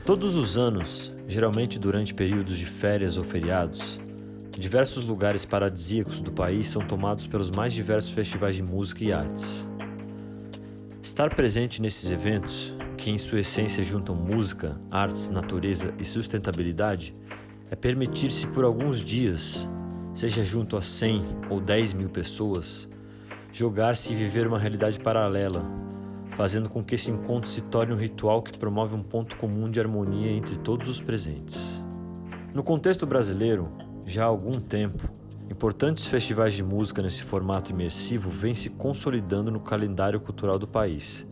Todos os anos, geralmente durante períodos de férias ou feriados, diversos lugares paradisíacos do país são tomados pelos mais diversos festivais de música e artes. Estar presente nesses eventos, que em sua essência juntam música, artes, natureza e sustentabilidade, é permitir-se por alguns dias, seja junto a 100 ou 10 mil pessoas, jogar-se e viver uma realidade paralela, fazendo com que esse encontro se torne um ritual que promove um ponto comum de harmonia entre todos os presentes. No contexto brasileiro, já há algum tempo, importantes festivais de música nesse formato imersivo vêm se consolidando no calendário cultural do país,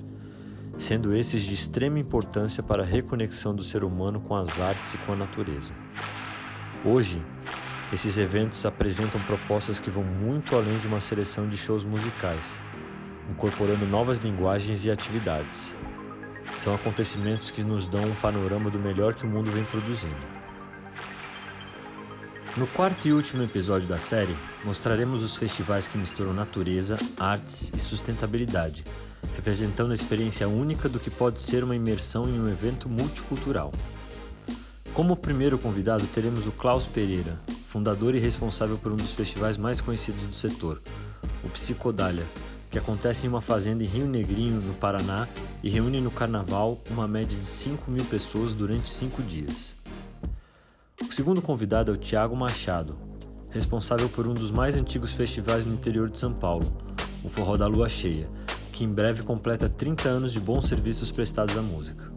sendo esses de extrema importância para a reconexão do ser humano com as artes e com a natureza. Hoje, esses eventos apresentam propostas que vão muito além de uma seleção de shows musicais, incorporando novas linguagens e atividades. São acontecimentos que nos dão um panorama do melhor que o mundo vem produzindo. No quarto e último episódio da série, mostraremos os festivais que misturam natureza, artes e sustentabilidade, representando a experiência única do que pode ser uma imersão em um evento multicultural. Como primeiro convidado, teremos o Klaus Pereira, fundador e responsável por um dos festivais mais conhecidos do setor, o Psicodália, que acontece em uma fazenda em Rio Negrinho, no Paraná, e reúne no carnaval uma média de 5 mil pessoas durante 5 dias. O segundo convidado é o Thiago Machado, responsável por um dos mais antigos festivais no interior de São Paulo, o Forró da Lua Cheia, que em breve completa 30 anos de bons serviços prestados à música.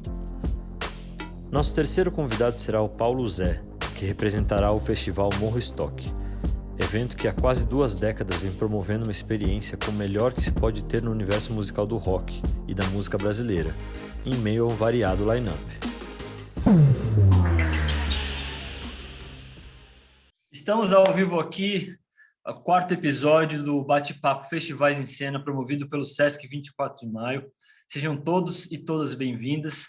Nosso terceiro convidado será o Paulo Zé, que representará o festival Morro Stock, evento que há quase 2 décadas vem promovendo uma experiência com o melhor que se pode ter no universo musical do rock e da música brasileira, em meio a um variado line-up. Estamos ao vivo aqui, o quarto episódio do Bate-Papo Festivais em Cena, promovido pelo Sesc 24 de Maio. Sejam todos e todas bem-vindas.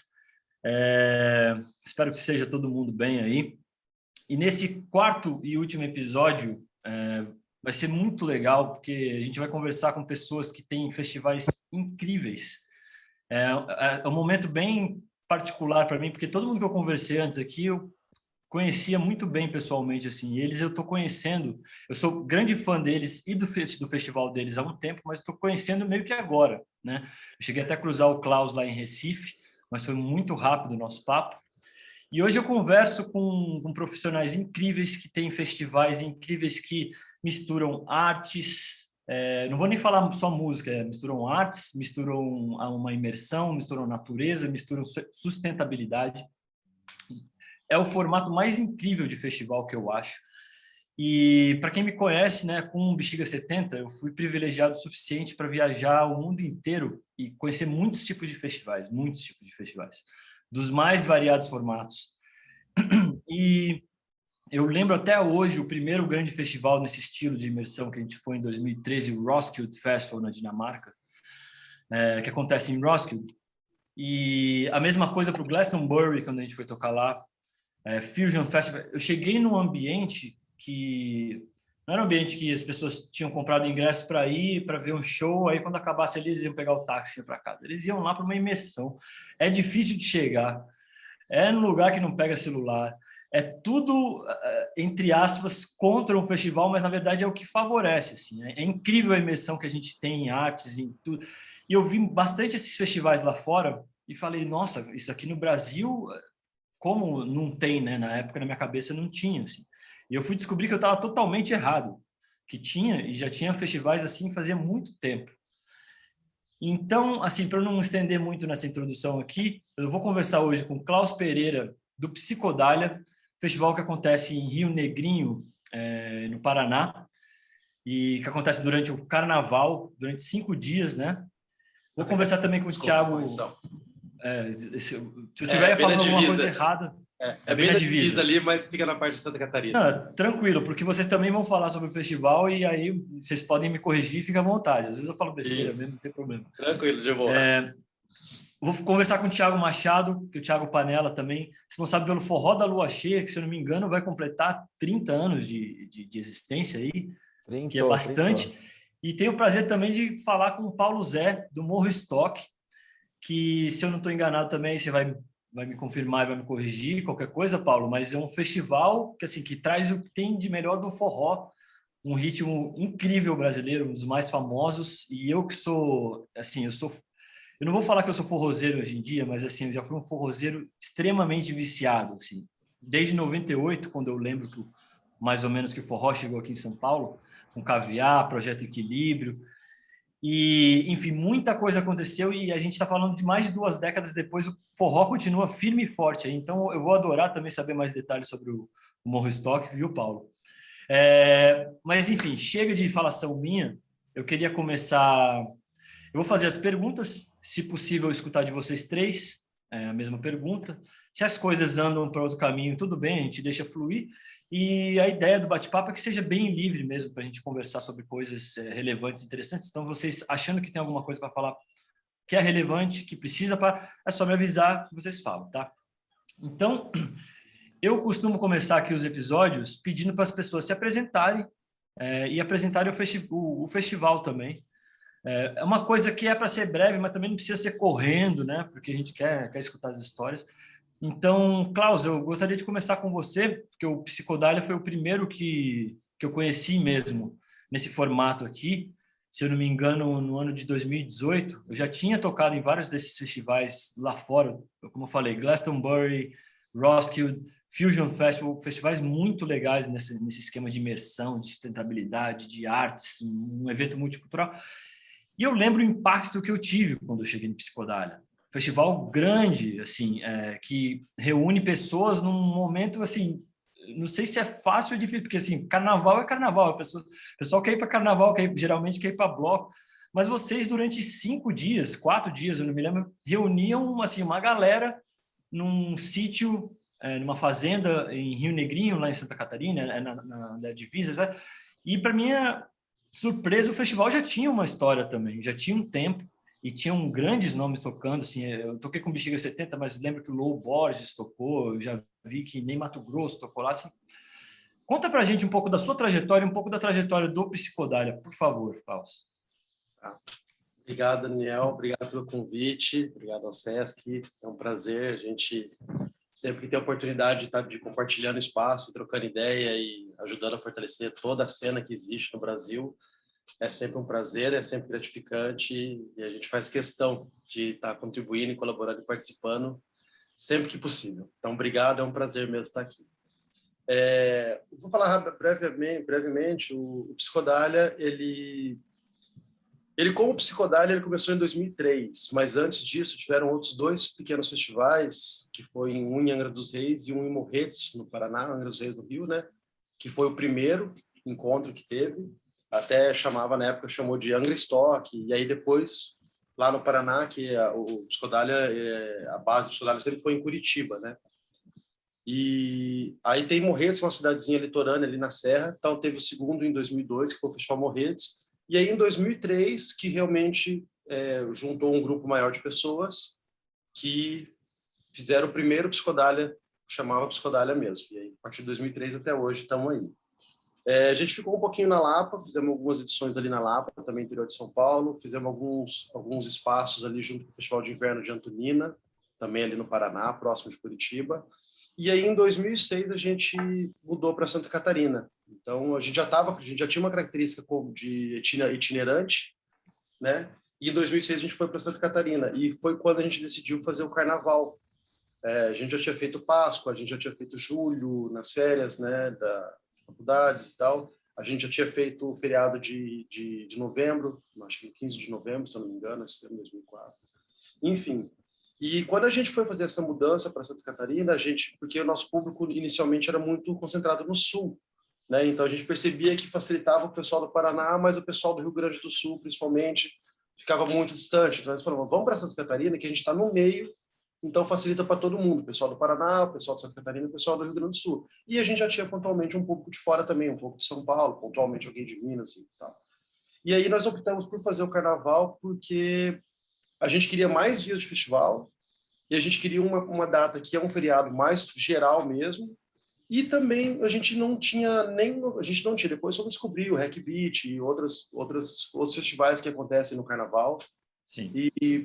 Espero que seja todo mundo bem aí. E nesse quarto e último episódio, vai ser muito legal, porque a gente vai conversar com pessoas que têm festivais incríveis. É um momento bem particular para mim, porque todo mundo que eu conversei antes aqui, eu conhecia muito bem pessoalmente, assim, eles eu estou conhecendo, eu sou grande fã deles e do festival deles há um tempo, mas estou conhecendo meio que agora, né? Eu cheguei até a cruzar o Klaus lá em Recife, mas foi muito rápido o nosso papo. E hoje eu converso com profissionais incríveis que têm festivais incríveis que misturam artes, não vou nem falar só música, misturam artes, misturam uma imersão, misturam natureza, misturam sustentabilidade. É o formato mais incrível de festival que eu acho. E para quem me conhece, né, com o Bexiga 70, eu fui privilegiado o suficiente para viajar o mundo inteiro e conhecer muitos tipos de festivais, dos mais variados formatos. E eu lembro até hoje o primeiro grande festival nesse estilo de imersão que a gente foi em 2013, o Roskilde Festival na Dinamarca, que acontece em Roskilde. E a mesma coisa para o Glastonbury, quando a gente foi tocar lá, Fusion Festival. Eu cheguei num ambiente que não era um ambiente que as pessoas tinham comprado ingresso para ir, para ver um show, aí quando acabasse eles iam pegar o táxi para casa. Eles iam lá para uma imersão. É difícil de chegar, é num lugar que não pega celular, é tudo, entre aspas, contra um festival, mas na verdade é o que favorece. Assim. É incrível a imersão que a gente tem em artes, em tudo. E eu vi bastante esses festivais lá fora e falei, nossa, isso aqui no Brasil, como não tem, né? Na época, na minha cabeça, não tinha, assim. E eu fui descobrir que eu estava totalmente errado, que tinha, e já tinha festivais assim fazia muito tempo. Então, assim, para não estender muito nessa introdução aqui, eu vou conversar hoje com Klaus Pereira, do Psicodália, festival que acontece em Rio Negrinho, no Paraná, e que acontece durante o Carnaval, durante 5 dias, né? Vou conversar também com o Thiago. Se eu estiver falando alguma coisa errada... É bem na divisa ali, mas fica na parte de Santa Catarina. Não, tranquilo, porque vocês também vão falar sobre o festival e aí vocês podem me corrigir, fica à vontade. Às vezes eu falo besteira mesmo, não tem problema. Tranquilo, de boa. Vou conversar com o Thiago Machado, que é o Thiago Panella também, responsável pelo Forró da Lua Cheia, que, se eu não me engano, vai completar 30 anos de existência aí, que é bastante. E tenho o prazer também de falar com o Paulo Zé, do Morro Stock, que, se eu não estou enganado também, você vai vai me confirmar e vai me corrigir, qualquer coisa, Paulo, mas é um festival que, assim, que traz o que tem de melhor do forró, um ritmo incrível brasileiro, um dos mais famosos, e eu que sou, assim, eu não vou falar que eu sou forrozeiro hoje em dia, mas, assim, eu já fui um forrozeiro extremamente viciado, assim, desde 98, quando eu lembro que mais ou menos que o forró chegou aqui em São Paulo, com Caviar, Projeto Equilíbrio, e, enfim, muita coisa aconteceu e a gente está falando de mais de 2 décadas depois, o forró continua firme e forte. Então, eu vou adorar também saber mais detalhes sobre o Morro Stock, viu, Paulo? Mas, enfim, chega de falação minha. Eu queria começar... Eu vou fazer as perguntas, se possível, escutar de vocês três a mesma pergunta. Se as coisas andam para outro caminho, tudo bem, a gente deixa fluir. E a ideia do bate-papo é que seja bem livre mesmo, para a gente conversar sobre coisas relevantes, interessantes. Então, vocês achando que tem alguma coisa para falar que é relevante, que precisa, é só me avisar que vocês falam, tá? Então, eu costumo começar aqui os episódios pedindo para as pessoas se apresentarem e apresentarem o festival também. É uma coisa que é para ser breve, mas também não precisa ser correndo, né? Porque a gente quer escutar as histórias. Então, Klaus, eu gostaria de começar com você, porque o Psicodália foi o primeiro que eu conheci mesmo nesse formato aqui. Se eu não me engano, no ano de 2018, eu já tinha tocado em vários desses festivais lá fora, como eu falei, Glastonbury, Roskilde, Fusion Festival, festivais muito legais nesse esquema de imersão, de sustentabilidade, de artes, um evento multicultural. E eu lembro o impacto que eu tive quando eu cheguei no Psicodália. Festival grande, assim, que reúne pessoas num momento, assim, não sei se é fácil ou difícil, porque, assim, carnaval é carnaval, o pessoal quer ir para carnaval, geralmente quer ir para bloco, mas vocês, durante 5 dias, 4 dias, eu não me lembro, reuniam, assim, uma galera num sítio, numa fazenda em Rio Negrinho, lá em Santa Catarina, na divisa, né? E, para minha surpresa, o festival já tinha uma história também, já tinha um tempo, e tinham grandes nomes tocando, assim, eu toquei com Bexiga 70, mas lembro que o Lou Borges tocou, eu já vi que nem Mato Grosso tocou lá, assim. Conta pra gente um pouco da sua trajetória, um pouco da trajetória do Psicodália, por favor, Klaus. Obrigado, Daniel, obrigado pelo convite, obrigado ao Sesc, é um prazer, a gente sempre que tem a oportunidade de estar compartilhando espaço, trocando ideia e ajudando a fortalecer toda a cena que existe no Brasil. É sempre um prazer, é sempre gratificante e a gente faz questão de estar contribuindo, colaborando e participando sempre que possível. Então, obrigado, é um prazer mesmo estar aqui. Vou falar brevemente o Psicodália, ele como Psicodália, ele começou em 2003, mas antes disso tiveram outros 2 pequenos festivais, que foi um em Angra dos Reis e um em Morretes, no Paraná, Angra dos Reis, no Rio, né? Que foi o primeiro encontro que teve. Até chamava, na época, chamou de Angra Stock, e aí depois, lá no Paraná, que o Psicodália, a base do Psicodália sempre foi em Curitiba, né? E aí tem Morretes, uma cidadezinha litorânea ali na Serra, então teve o segundo em 2002, que foi o Festival Morretes, e aí em 2003, que realmente juntou um grupo maior de pessoas que fizeram o primeiro Psicodália, chamava Psicodália mesmo, e aí a partir de 2003 até hoje estamos aí. A gente ficou um pouquinho na Lapa, fizemos algumas edições ali na Lapa, também interior de São Paulo, fizemos alguns espaços ali junto com o Festival de Inverno de Antonina, também ali no Paraná, próximo de Curitiba. E aí, em 2006, a gente mudou para Santa Catarina. Então, a gente já tinha uma característica de itinerante, né? E em 2006 a gente foi para Santa Catarina. E foi quando a gente decidiu fazer o Carnaval. A gente já tinha feito Páscoa, a gente já tinha feito julho, nas férias, né? Da faculdades e tal. A gente já tinha feito o feriado de novembro, acho que 15 de novembro, se eu não me engano, esse ano 2004. Enfim. E quando a gente foi fazer essa mudança para Santa Catarina, porque o nosso público inicialmente era muito concentrado no sul, né? Então a gente percebia que facilitava o pessoal do Paraná, mas o pessoal do Rio Grande do Sul, principalmente, ficava muito distante. Então eles falaram, vamos para Santa Catarina, que a gente está no meio, então facilita para todo mundo, o pessoal do Paraná, o pessoal de Santa Catarina, o pessoal do Rio Grande do Sul. E a gente já tinha pontualmente um público de fora também, um pouco de São Paulo, pontualmente alguém de Minas e tal. E aí nós optamos por fazer o Carnaval porque a gente queria mais dias de festival e a gente queria uma data que é um feriado mais geral mesmo. E também a gente não tinha, depois só descobrir o Hack Beat e outros festivais que acontecem no Carnaval. Sim.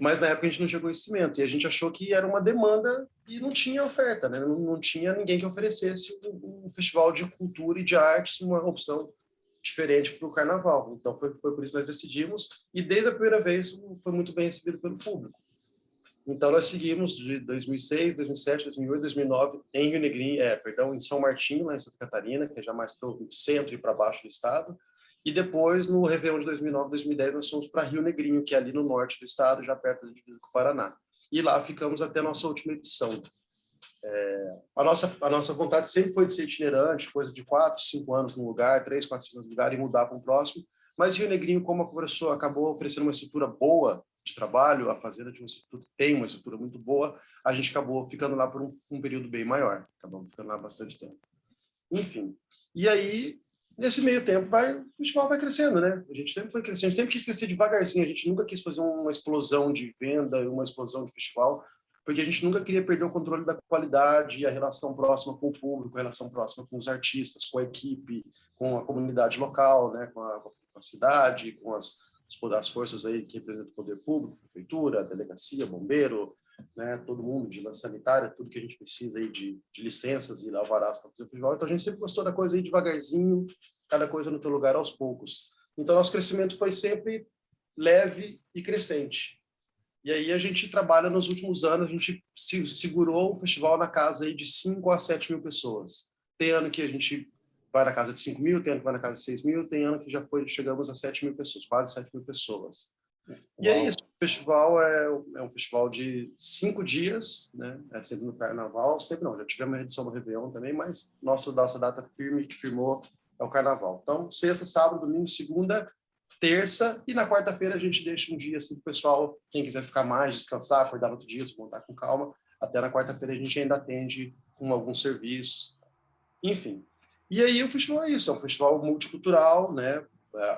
Mas na época a gente não tinha conhecimento, e a gente achou que era uma demanda e não tinha oferta, né? Não tinha ninguém que oferecesse um festival de cultura e de artes, uma opção diferente para o carnaval. Então foi por isso que nós decidimos, e desde a primeira vez foi muito bem recebido pelo público. Então nós seguimos de 2006, 2007, 2008, 2009 em Rio Negrinho, em São Martinho, lá em Santa Catarina, que é já mais para o centro e para baixo do estado. E depois, no Réveillon de 2009, 2010, nós fomos para Rio Negrinho, que é ali no norte do estado, já perto da divisa com o Paraná. E lá ficamos até a nossa última edição. A nossa vontade sempre foi de ser itinerante, coisa de 4, 5 anos num lugar, 3, 4, 5 anos num lugar e mudar para um próximo. Mas Rio Negrinho, como a professora acabou oferecendo uma estrutura boa de trabalho, a Fazenda tem uma estrutura muito boa, a gente acabou ficando lá por um período bem maior. Acabamos ficando lá bastante tempo. Enfim. E aí, nesse meio tempo, o festival vai crescendo, né? A gente sempre foi crescendo, a gente sempre quis crescer devagarzinho, a gente nunca quis fazer uma explosão de venda, uma explosão de festival, porque a gente nunca queria perder o controle da qualidade e a relação próxima com o público, a relação próxima com os artistas, com a equipe, com a comunidade local, né? com a cidade, com as forças aí que representam o poder público, prefeitura, delegacia, bombeiro, né, todo mundo, vigilância sanitária, tudo que a gente precisa aí de licenças e alvarás para fazer o festival. Então a gente sempre gostou da coisa aí devagarzinho, cada coisa no teu lugar aos poucos. Então nosso crescimento foi sempre leve e crescente. E aí a gente trabalha nos últimos anos, a gente segurou o festival na casa aí de 5 a 7 mil pessoas. Tem ano que a gente vai na casa de 5 mil, tem ano que vai na casa de 6 mil, tem ano que chegamos a 7 mil pessoas, quase 7 mil pessoas. E é isso, o festival é um festival de 5 dias, né? É sempre no Carnaval, sempre não, já tivemos uma edição do Réveillon também, mas nossa data firme que firmou é o Carnaval. Então, sexta, sábado, domingo, segunda, terça, e na quarta-feira a gente deixa um dia assim para o pessoal, quem quiser ficar mais, descansar, acordar no outro dia, desmontar com calma, até na quarta-feira a gente ainda atende com alguns serviços, enfim. E aí o festival é isso, é um festival multicultural, né?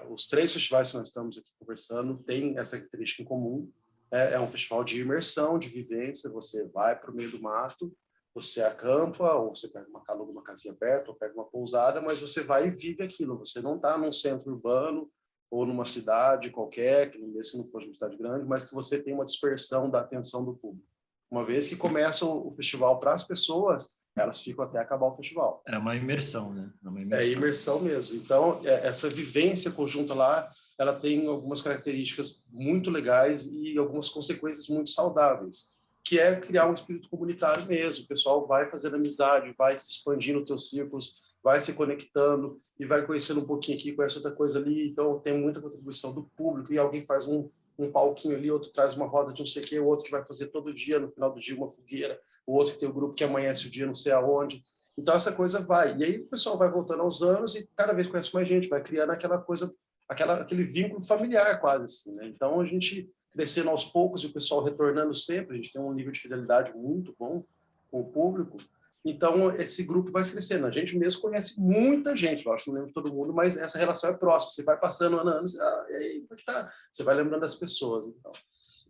Os 3 festivais que nós estamos aqui conversando têm essa característica em comum. É um festival de imersão, de vivência. Você vai para o meio do mato, você acampa, ou você pega aluga uma casinha perto, ou pega uma pousada, mas você vai e vive aquilo. Você não está num centro urbano ou numa cidade qualquer, que mesmo que não for uma cidade grande, mas que você tem uma dispersão da atenção do público. Uma vez que começa o festival para as pessoas, elas ficam até acabar o festival. É uma imersão, né? É imersão mesmo. Então, essa vivência conjunta lá, ela tem algumas características muito legais e algumas consequências muito saudáveis, que é criar um espírito comunitário mesmo. O pessoal vai fazendo amizade, vai se expandindo os teus círculos, vai se conectando e vai conhecendo um pouquinho aqui, conhece outra coisa ali. Então, tem muita contribuição do público e alguém faz um palquinho ali, outro traz uma roda de não sei o quê, o outro que vai fazer todo dia, no final do dia, uma fogueira, o outro que tem o grupo que amanhece o dia não sei aonde. Então, essa coisa vai. E aí o pessoal vai voltando aos anos e cada vez conhece mais gente, vai criando aquela coisa, aquele vínculo familiar quase assim, né? Então, a gente crescendo aos poucos e o pessoal retornando sempre, a gente tem um nível de fidelidade muito bom com o público. Então, esse grupo vai crescendo. A gente mesmo conhece muita gente, eu acho que não lembro de todo mundo, mas essa relação é próxima. Você vai passando ano a ano, e aí, como é que tá? Você vai lembrando das pessoas. Então.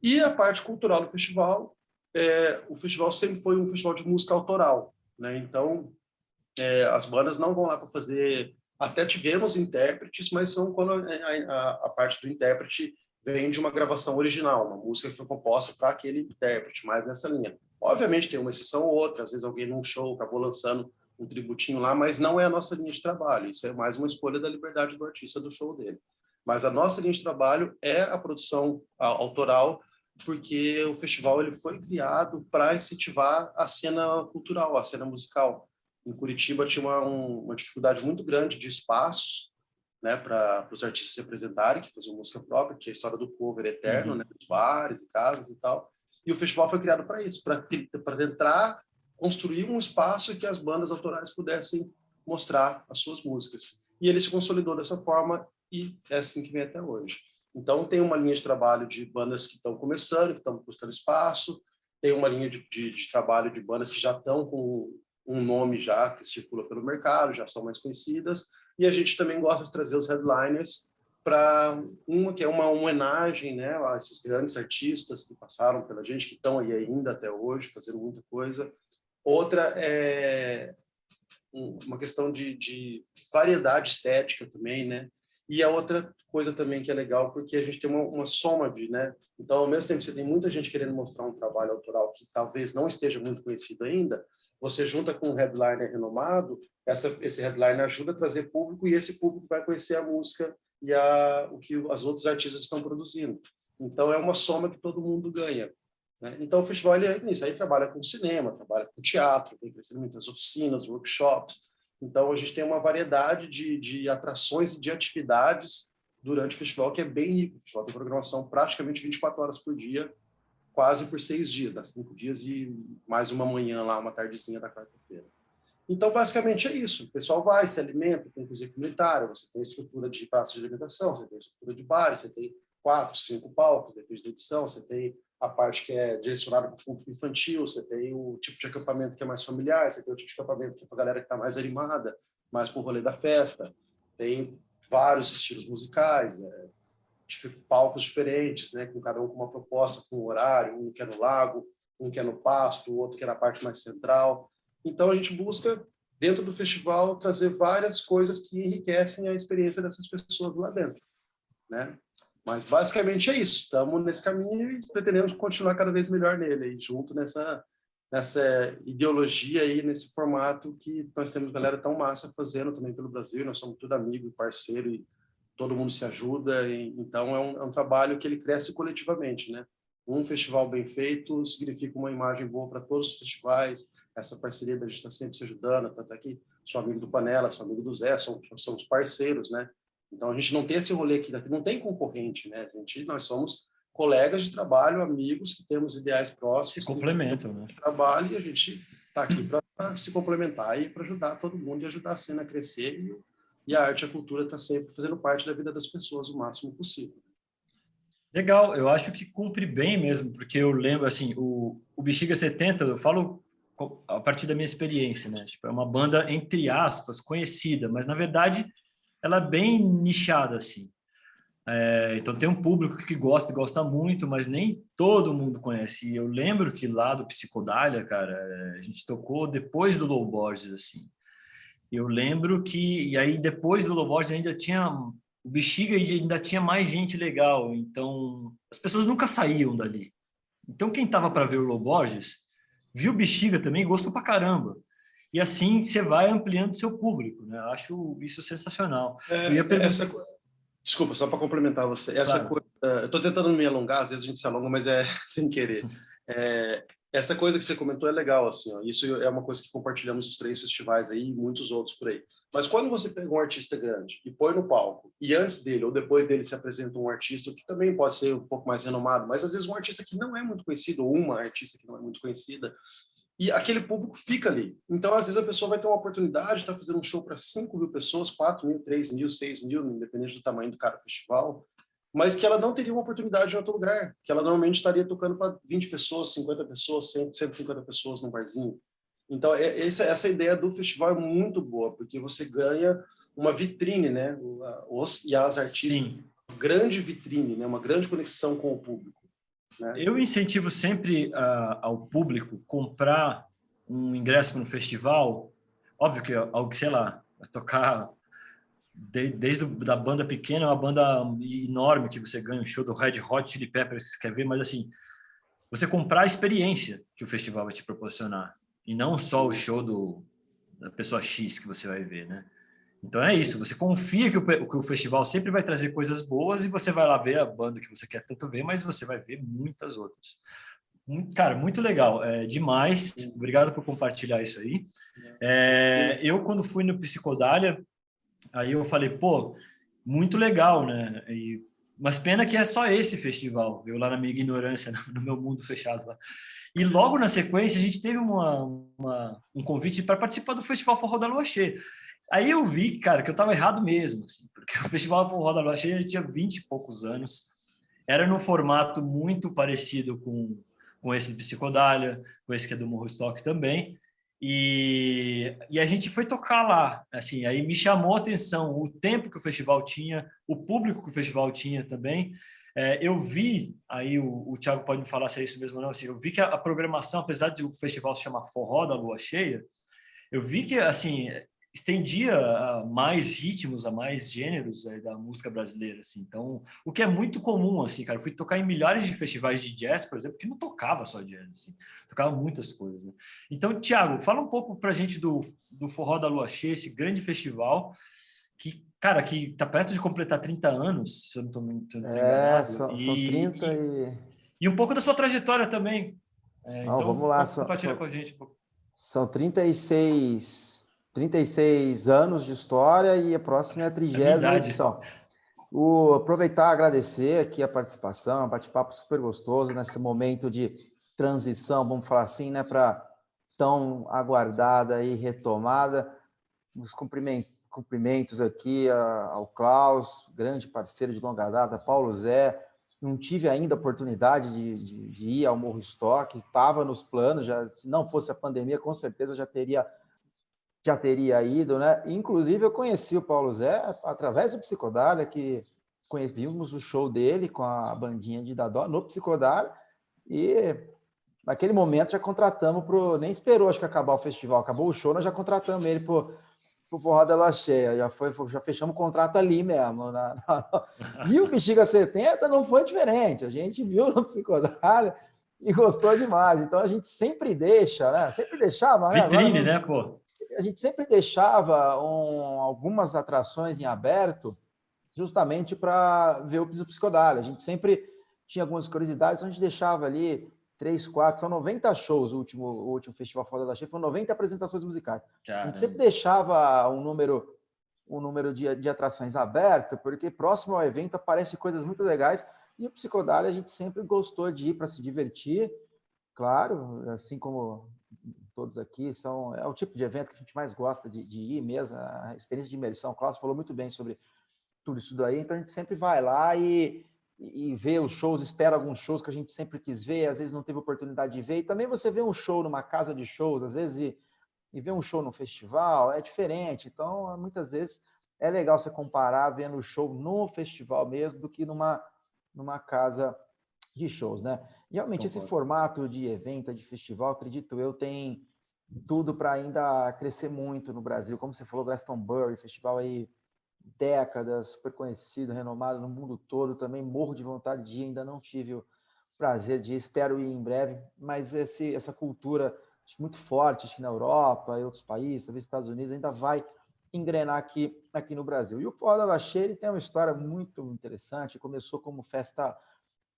E a parte cultural do festival, o festival sempre foi um festival de música autoral, né? Então, as bandas não vão lá para fazer... Até tivemos intérpretes, mas são quando a parte do intérprete vem de uma gravação original, uma música que foi composta para aquele intérprete, mais nessa linha. Obviamente tem uma exceção ou outra, às vezes alguém num show acabou lançando um tributinho lá, mas não é a nossa linha de trabalho, isso é mais uma escolha da liberdade do artista do show dele. Mas a nossa linha de trabalho é a produção autoral, porque o festival ele foi criado para incentivar a cena cultural, a cena musical. Em Curitiba tinha uma dificuldade muito grande de espaços, né, para os artistas se apresentarem, que faziam música própria, tinha a história do cover eterno, né, dos bares e casas e tal. E o festival foi criado para isso, para tentar construir um espaço em que as bandas autorais pudessem mostrar as suas músicas. E ele se consolidou dessa forma e é assim que vem até hoje. Então, tem uma linha de trabalho de bandas que estão começando, que estão buscando espaço, tem uma linha de trabalho de bandas que já estão com um nome já que circula pelo mercado, já são mais conhecidas, e a gente também gosta de trazer os headliners para uma que é uma homenagem, né, a esses grandes artistas que passaram pela gente, que estão aí ainda até hoje, fazendo muita coisa. Outra é uma questão de variedade estética também, né? E a outra coisa também que é legal, porque a gente tem uma soma de, né? Então, ao mesmo tempo que você tem muita gente querendo mostrar um trabalho autoral que talvez não esteja muito conhecido ainda, você junta com um headliner renomado, esse headliner ajuda a trazer público e esse público vai conhecer a música e o que as outros artistas estão produzindo. Então, é uma soma que todo mundo ganha, né? Então, o festival é nisso. Aí trabalha com cinema, trabalha com teatro, tem crescendo muitas oficinas, workshops. Então, a gente tem uma variedade de atrações e de atividades durante o festival, que é bem rico. O festival tem programação praticamente 24 horas por dia, quase por 6 dias, dá 5 dias e mais uma manhã lá, uma tardezinha da quarta-feira. Então, basicamente é isso. O pessoal vai, se alimenta, tem cozinha comunitária, você tem estrutura de praças de alimentação, você tem estrutura de bares, você tem 4, 5 palcos, depende da edição, você tem a parte que é direcionada para o público infantil, você tem o tipo de acampamento que é mais familiar, você tem o tipo de acampamento que é para a galera que está mais animada, mais para o rolê da festa. Tem vários estilos musicais, palcos diferentes, né, com cada um com uma proposta, com um horário, um que é no lago, um que é no pasto, o outro que é na parte mais central. Então, a gente busca, dentro do festival, trazer várias coisas que enriquecem a experiência dessas pessoas lá dentro, né? Mas, basicamente, é isso. Estamos nesse caminho e pretendemos continuar cada vez melhor nele, aí, junto nessa ideologia aí, nesse formato que nós temos galera tão massa fazendo também pelo Brasil. Nós somos tudo amigo e parceiro e todo mundo se ajuda. Então, é um trabalho que ele cresce coletivamente, né? Um festival bem feito significa uma imagem boa para todos os festivais. Essa parceria da gente está sempre se ajudando, tanto é que sou amigo do Panela, sou amigo do Zé, somos parceiros, né? Então, a gente não tem esse rolê aqui, não tem concorrente, né? Nós somos colegas de trabalho, amigos que temos ideais próximos. Se complementam, né? De trabalho, e a gente está aqui para se complementar e para ajudar todo mundo e ajudar a cena a crescer. E a arte e a cultura está sempre fazendo parte da vida das pessoas o máximo possível. Legal, eu acho que cumpre bem mesmo, porque eu lembro, assim, o Bexiga 70, eu falo a partir da minha experiência, né? Tipo, é uma banda, entre aspas, conhecida, mas, na verdade, ela é bem nichada, assim. Então, tem um público que gosta e gosta muito, mas nem todo mundo conhece. E eu lembro que lá do Psicodália, cara, a gente tocou depois do Low Borges, assim. Eu lembro que... E aí, depois do Low Borges, ainda tinha... O Bexiga ainda tinha mais gente legal. Então, as pessoas nunca saíam dali. Então, quem tava para ver o Low Borges, viu o Bexiga também, gostou pra caramba. E assim, você vai ampliando seu público, né? Eu acho isso sensacional. Eu ia perguntar... Desculpa, só para complementar você. Essa Claro. coisa, eu estou tentando me alongar, às vezes a gente se alonga, mas é sem querer. Essa coisa que você comentou é legal, assim, ó. Isso é uma coisa que compartilhamos os 3 festivais aí e muitos outros por aí. Mas quando você pega um artista grande e põe no palco, e antes dele ou depois dele se apresenta um artista que também pode ser um pouco mais renomado, mas às vezes um artista que não é muito conhecido, ou uma artista que não é muito conhecida, e aquele público fica ali. Então, às vezes, a pessoa vai ter uma oportunidade de estar fazendo um show para 5.000 pessoas, 4.000, 3.000, 6.000, independente do tamanho do cada festival, mas que ela não teria uma oportunidade em outro lugar, que ela normalmente estaria tocando para 20 pessoas, 50 pessoas, 100, 150 pessoas num barzinho. Então, essa ideia do festival é muito boa, porque você ganha uma vitrine, né? E as artistas, Sim. uma grande vitrine, né? Uma grande conexão com o público. Né? Eu incentivo sempre ao público comprar um ingresso para um festival. Óbvio que algo que, sei lá, vai tocar desde da banda pequena, uma banda enorme que você ganha um show do Red Hot Chili Peppers que você quer ver, mas assim, você comprar a experiência que o festival vai te proporcionar e não só o show da pessoa X que você vai ver, né? Então é isso, você confia que o festival sempre vai trazer coisas boas e você vai lá ver a banda que você quer tanto ver, mas você vai ver muitas outras. Cara, muito legal, demais. Obrigado por compartilhar isso aí. Eu, quando fui no Psicodália, aí eu falei, pô, muito legal, né? Mas pena que é só esse festival, eu lá na minha ignorância, no meu mundo fechado lá. E logo na sequência, a gente teve um convite para participar do Festival Forró da Lua Cheia. Aí eu vi, cara, que eu estava errado mesmo, assim, porque o Festival Forró da Lua Cheia já tinha 20 e poucos anos, era num formato muito parecido com esse do Psicodália, com esse que é do Morro Stock também, e a gente foi tocar lá, assim, aí me chamou a atenção o tempo que o festival tinha, o público que o festival tinha também. Eu vi, aí o Thiago pode me falar se é isso mesmo ou não, assim, eu vi que a programação, apesar de o festival se chamar Forró da Lua Cheia, eu vi que, assim, estendia a mais ritmos, a mais gêneros da música brasileira, assim. Então, o que é muito comum, assim, cara. Eu fui tocar em milhares de festivais de jazz, por exemplo, que não tocava só jazz, assim. Tocava muitas coisas, né? Então, Thiago, fala um pouco pra gente do Forró da Lua Cheia, esse grande festival que, cara, que tá perto de completar 30 anos, se eu não tô enganado, São 30 e... e um pouco da sua trajetória também. Não, Então, vamos lá, compartilha com a gente um pouco. são 36 anos de história e a próxima é a A minha 30ª idade. edição. Aproveitar e agradecer aqui a participação, um bate-papo super gostoso nesse momento de transição, vamos falar assim, né, para tão aguardada e retomada. Os cumprimentos aqui ao Klaus, grande parceiro de longa data, Paulo Zé. Não tive ainda a oportunidade de ir ao Morro Stock, estava nos planos, já, se não fosse a pandemia, com certeza já teria ido, né? Inclusive, eu conheci o Paulo Zé através do Psicodália, que vimos o show dele com a bandinha de Dadó no Psicodália, e naquele momento já contratamos nem esperou, acho que acabar o festival, acabou o show, nós já contratamos ele pro Forró da Lua Cheia, já fechamos o contrato ali mesmo. E o Bexiga 70 não foi diferente, a gente viu no Psicodália e gostou demais, então a gente sempre deixa, né? Sempre deixava, né? Vitrine, Agora, né, pô? a gente sempre deixava algumas atrações em aberto justamente para ver o Psicodália. A gente sempre tinha algumas curiosidades, então a gente deixava ali 3, 4, são 90 shows o último Festival Forró da Lua Cheia, foram 90 apresentações musicais. Caramba. A gente sempre deixava um número de atrações aberto, porque próximo ao evento aparecem coisas muito legais, e o Psicodália a gente sempre gostou de ir para se divertir, claro, assim como todos aqui, é o tipo de evento que a gente mais gosta de ir mesmo, a experiência de imersão. O Klaus falou muito bem sobre tudo isso daí, então a gente sempre vai lá e vê os shows, espera alguns shows que a gente sempre quis ver, às vezes não teve oportunidade de ver, e também você vê um show numa casa de shows, às vezes, e ver um show no festival é diferente, então muitas vezes é legal você comparar vendo o show no festival mesmo do que numa casa de shows, né? E realmente esse formato de evento, de festival, acredito eu, tem tudo para ainda crescer muito no Brasil. Como você falou, Glastonbury, festival aí décadas, super conhecido, renomado no mundo todo, também morro de vontade de ir, ainda não tive o prazer de ir, espero ir em breve, mas essa cultura muito forte acho que na Europa e outros países, talvez Estados Unidos, ainda vai engrenar aqui no Brasil. E o Forró da Lua Cheia tem uma história muito interessante, começou como festa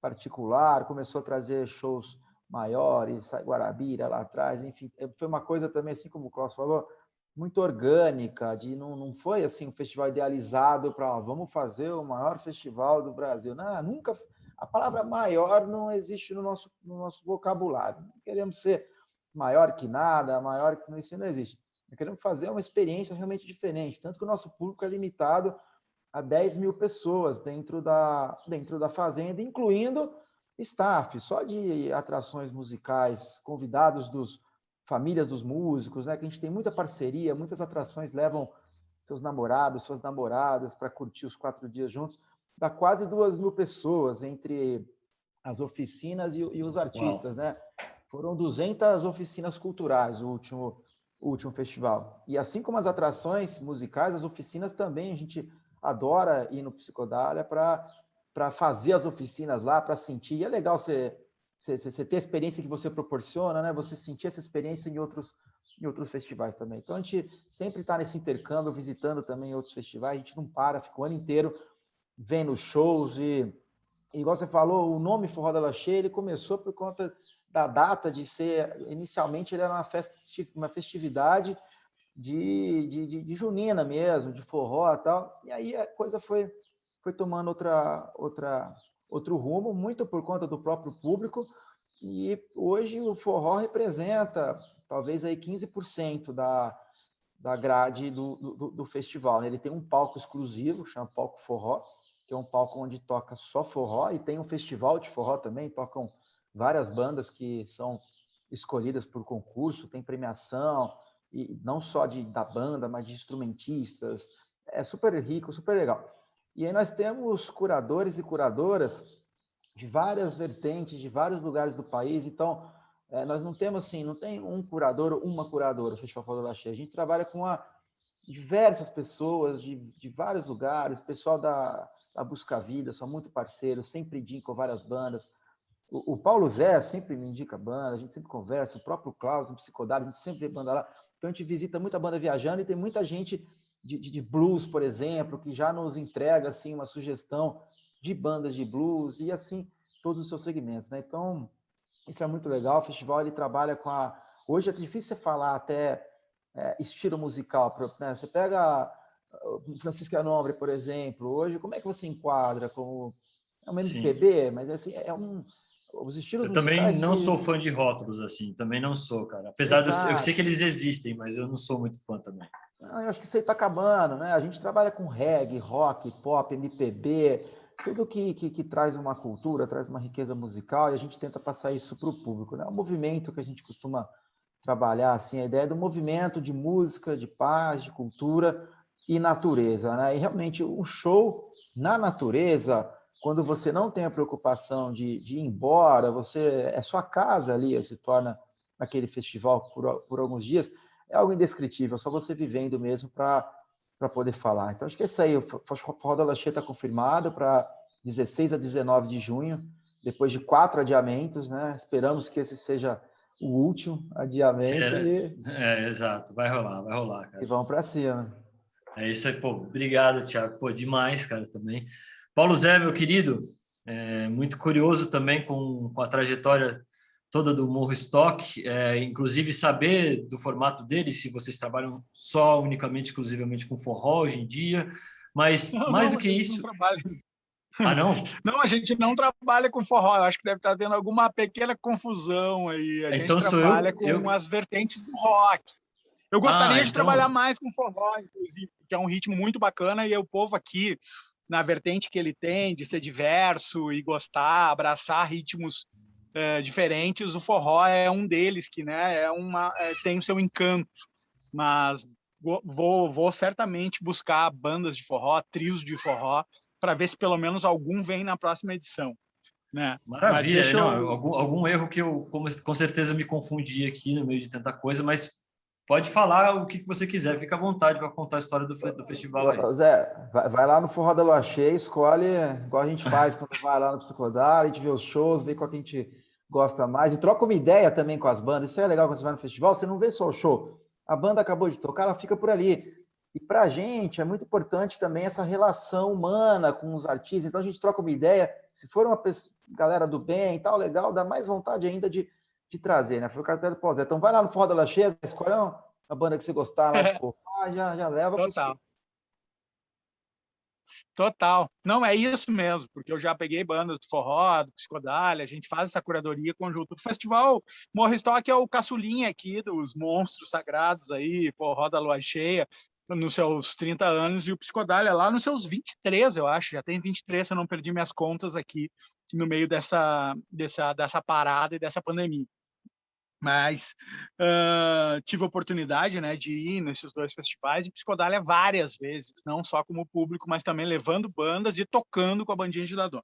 particular, começou a trazer shows maiores, Guarabira lá atrás, enfim, foi uma coisa também, assim como o Klaus falou, muito orgânica, não foi assim um festival idealizado para vamos fazer o maior festival do Brasil. Não, nunca, a palavra maior não existe no nosso vocabulário. Não queremos ser maior que nada, maior que isso não existe. Nós queremos fazer uma experiência realmente diferente, tanto que o nosso público é limitado a 10 mil pessoas dentro da fazenda, incluindo staff, só de atrações musicais, convidados dos famílias dos músicos, né? Que a gente tem muita parceria, muitas atrações levam seus namorados, suas namoradas para curtir os 4 dias juntos. Dá quase 2 mil pessoas entre as oficinas e os artistas, né? Foram 200 oficinas culturais o último festival. E assim como as atrações musicais, as oficinas também a gente adora ir no Psicodália para fazer as oficinas lá, para sentir. E é legal você ter a experiência que você proporciona, né? Você sentir essa experiência em outros festivais também. Então, a gente sempre está nesse intercâmbio, visitando também outros festivais, a gente não para, fica o ano inteiro vendo shows igual você falou, o nome Forró da Lua Cheia, ele começou por conta da data de ser, inicialmente ele era uma festividade de junina mesmo, de forró e tal, e aí a coisa foi tomando outro rumo, muito por conta do próprio público, e hoje o forró representa talvez aí 15% da grade do festival, né? Ele tem um palco exclusivo, chama Palco Forró, que é um palco onde toca só forró, e tem um festival de forró também, tocam várias bandas que são escolhidas por concurso, tem premiação, e não só da banda, mas de instrumentistas, é super rico, super legal. E aí nós temos curadores e curadoras de várias vertentes, de vários lugares do país, então nós não temos assim, não tem um curador ou uma curadora, o Festival Forró da Lua Cheia, a gente trabalha com diversas pessoas de vários lugares, o pessoal da Busca Vida, são muito parceiros, sempre indicam várias bandas. O Paulo Zé sempre me indica banda, a gente sempre conversa, o próprio Klaus, no Psicodália, a gente sempre vê banda lá. Então, a gente visita muita banda viajando e tem muita gente de blues, por exemplo, que já nos entrega assim, uma sugestão de bandas de blues e assim, todos os seus segmentos. Né? Então, isso é muito legal. O festival ele trabalha com a... Hoje é difícil você falar até estilo musical. Né? Você pega o Francisco Anombre, por exemplo, hoje, como é que você enquadra como... É um MPB, mas assim, os estilos Eu também musicais não sou fã de rótulos, assim, também não sou, cara. Apesar de eu sei que eles existem, mas eu não sou muito fã também. Eu acho que isso aí está acabando, né? A gente trabalha com reggae, rock, pop, MPB, tudo que traz uma cultura, traz uma riqueza musical e a gente tenta passar isso para o público, né? É um movimento que a gente costuma trabalhar, assim, a ideia do movimento de música, de paz, de cultura e natureza, né? E realmente um show na natureza, quando você não tem a preocupação de ir embora, é sua casa ali, se torna aquele festival por alguns dias, é algo indescritível, só você vivendo mesmo para poder falar. Então, acho que é isso aí, o Forró da Laxê está confirmado para 16 a 19 de junho, depois de 4 adiamentos, né? Esperamos que esse seja o último adiamento exato, vai rolar, cara. E vamos para cima. É isso aí, pô, obrigado, Thiago, pô, demais, cara, também. Paulo Zé, meu querido, muito curioso também com a trajetória toda do Morro Stock, inclusive saber do formato dele, se vocês trabalham só, unicamente, exclusivamente com forró hoje em dia, mas mais do que isso... Ah, não? Não, a gente não trabalha com forró. Eu acho que deve estar tendo alguma pequena confusão aí. A gente trabalha com as vertentes do rock. Eu gostaria de trabalhar mais com forró, inclusive, que é um ritmo muito bacana e o povo aqui, na vertente que ele tem, de ser diverso e gostar, abraçar ritmos diferentes, o forró é um deles que, né, tem o seu encanto. Mas vou certamente buscar bandas de forró, trios de forró, para ver se pelo menos algum vem na próxima edição. Né? Maravilha, algum erro que eu com certeza me confundi aqui no meio de tanta coisa, mas pode falar o que você quiser, fica à vontade para contar a história do festival aí. Zé, vai lá no Forró da Lua Cheia, escolhe igual a gente faz quando vai lá no Psicodália, a gente vê os shows, vê qual que a gente gosta mais e troca uma ideia também com as bandas. Isso é legal quando você vai no festival, você não vê só o show. A banda acabou de tocar, ela fica por ali. E para a gente é muito importante também essa relação humana com os artistas. Então a gente troca uma ideia. Se for uma galera do bem e tal, legal, dá mais vontade ainda de trazer, né? Foi o cartão do Paulo Zé. Então vai lá no Forró da Lua Cheia, escolhe a banda que você gostar lá de forró, já leva para o Total. Não, é isso mesmo, porque eu já peguei bandas do forró, do Psicodália, a gente faz essa curadoria conjunta. O festival Morro Stock é o caçulinha aqui dos monstros sagrados aí, Forró da Lua Cheia, nos seus 30 anos, e o Psicodália lá nos seus 23, eu acho, já tem 23, se eu não perdi minhas contas aqui, no meio dessa parada e dessa pandemia. Mas tive a oportunidade, né, de ir nesses dois festivais e Psicodália várias vezes, não só como público, mas também levando bandas e tocando com a bandinha de Dadon.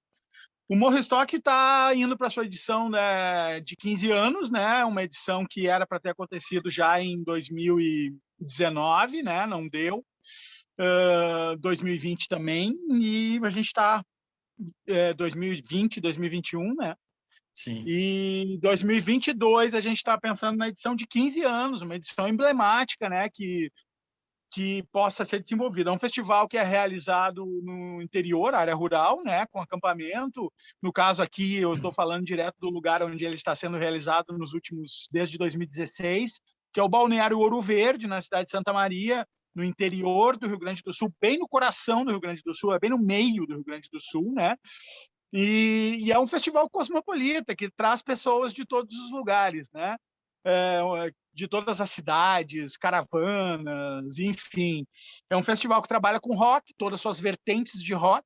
O Morro Stock está indo para a sua edição, né, de 15 anos, né, uma edição que era para ter acontecido já em 2019, né, não deu, 2020 também, e a gente está 2020, 2021, né, Sim. E 2022 a gente está pensando na edição de 15 anos, uma edição emblemática, né, que possa ser desenvolvida. É um festival que é realizado no interior, área rural, né, com acampamento. No caso aqui, eu estou falando direto do lugar onde ele está sendo realizado desde 2016, que é o Balneário Ouro Verde, na cidade de Santa Maria, no interior do Rio Grande do Sul, bem no coração do Rio Grande do Sul, é bem no meio do Rio Grande do Sul, né? E é um festival cosmopolita que traz pessoas de todos os lugares, né? De todas as cidades, caravanas, enfim. É um festival que trabalha com rock, todas as suas vertentes de rock,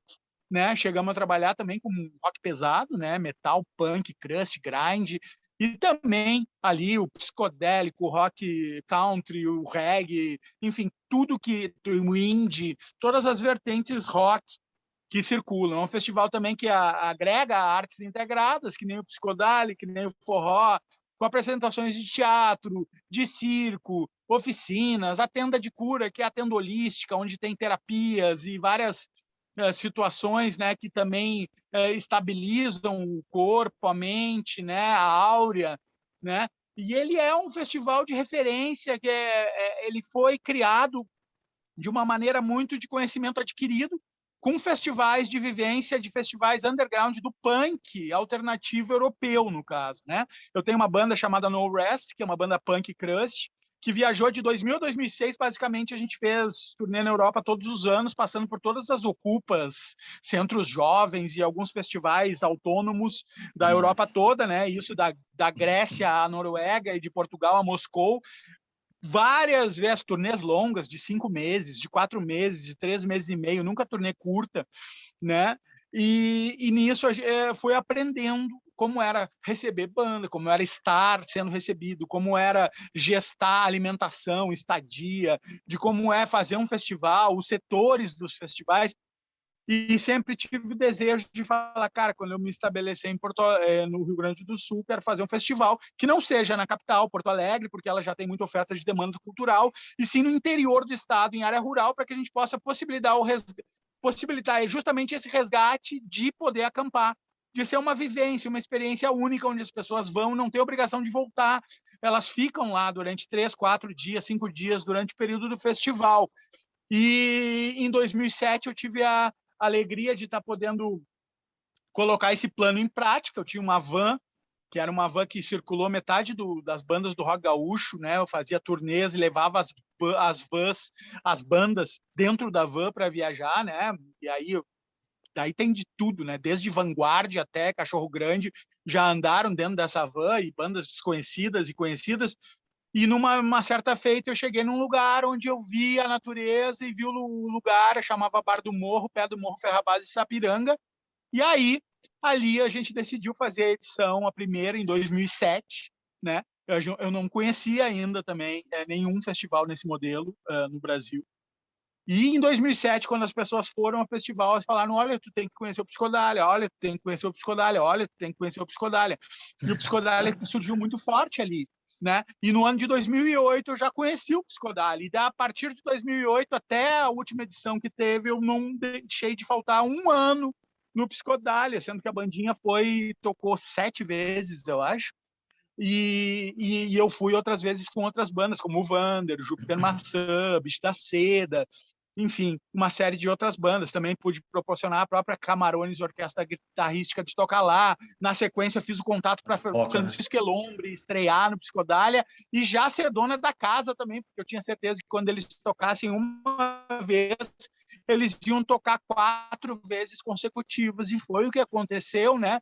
né? Chegamos a trabalhar também com rock pesado, né? Metal, punk, crust, grind, e também ali o psicodélico, o rock country, o reggae, enfim, tudo o indie, todas as vertentes rock que circulam. É um festival também que agrega artes integradas, que nem o Psicodália, que nem o forró, com apresentações de teatro, de circo, oficinas, a tenda de cura, que é a tenda holística, onde tem terapias e várias situações, né, que também estabilizam o corpo, a mente, né, a áurea, né? E ele é um festival de referência que ele foi criado de uma maneira muito de conhecimento adquirido, com festivais de vivência, de festivais underground do punk alternativo europeu, no caso, né? Eu tenho uma banda chamada No Rest, que é uma banda punk crust, que viajou de 2000 a 2006, basicamente a gente fez turnê na Europa todos os anos, passando por todas as ocupas, centros jovens e alguns festivais autônomos da Europa toda, né? Isso da Grécia à Noruega e de Portugal a Moscou, várias vezes, turnês longas de 5 meses, de 4 meses, de 3 meses e meio, nunca turnê curta, né? E nisso fui aprendendo como era receber banda, como era estar sendo recebido, como era gestar alimentação, estadia, de como é fazer um festival, os setores dos festivais. E sempre tive o desejo de falar, cara, quando eu me estabelecer no Rio Grande do Sul, quero fazer um festival que não seja na capital, Porto Alegre, porque ela já tem muita oferta de demanda cultural, e sim no interior do estado, em área rural, para que a gente possa possibilitar justamente esse resgate de poder acampar, de ser uma vivência, uma experiência única, onde as pessoas vão, não tem obrigação de voltar, elas ficam lá durante 3, 4 dias, 5 dias, durante o período do festival. E em 2007 eu tive a alegria de estar podendo colocar esse plano em prática. Eu tinha uma van, que era uma van que circulou metade das bandas do rock gaúcho, né? Eu fazia turnês e levava as bandas dentro da van para viajar, né? E daí tem de tudo, né? Desde Vanguardia até Cachorro Grande já andaram dentro dessa van, e bandas desconhecidas e conhecidas. E numa certa feita eu cheguei num lugar onde eu vi a natureza e vi o lugar, chamava Bar do Morro, pé do Morro Ferrabás de Sapiranga. E aí, ali a gente decidiu fazer a edição, a primeira, em 2007, né? Eu não conhecia ainda também nenhum festival nesse modelo no Brasil. E em 2007, quando as pessoas foram ao festival, elas falaram, olha, tu tem que conhecer o Psicodália, olha, tu tem que conhecer o Psicodália, olha, tu tem que conhecer o Psicodália. E o Psicodália surgiu muito forte ali, né? E no ano de 2008 eu já conheci o Psicodália. E a partir de 2008 até a última edição que teve, eu não deixei de faltar um ano no Psicodália, sendo que a bandinha tocou 7 vezes, eu acho. E eu fui outras vezes com outras bandas, como o Vander, Júpiter Maçã, Bicho da Seda, enfim, uma série de outras bandas. Também pude proporcionar a própria Camarones Orquestra Guitarrística de tocar lá. Na sequência, fiz o contato para Francisco Elombre estrear no Psicodália e já ser dona da casa também, porque eu tinha certeza que quando eles tocassem uma vez, eles iam tocar 4 vezes consecutivas. E foi o que aconteceu, né?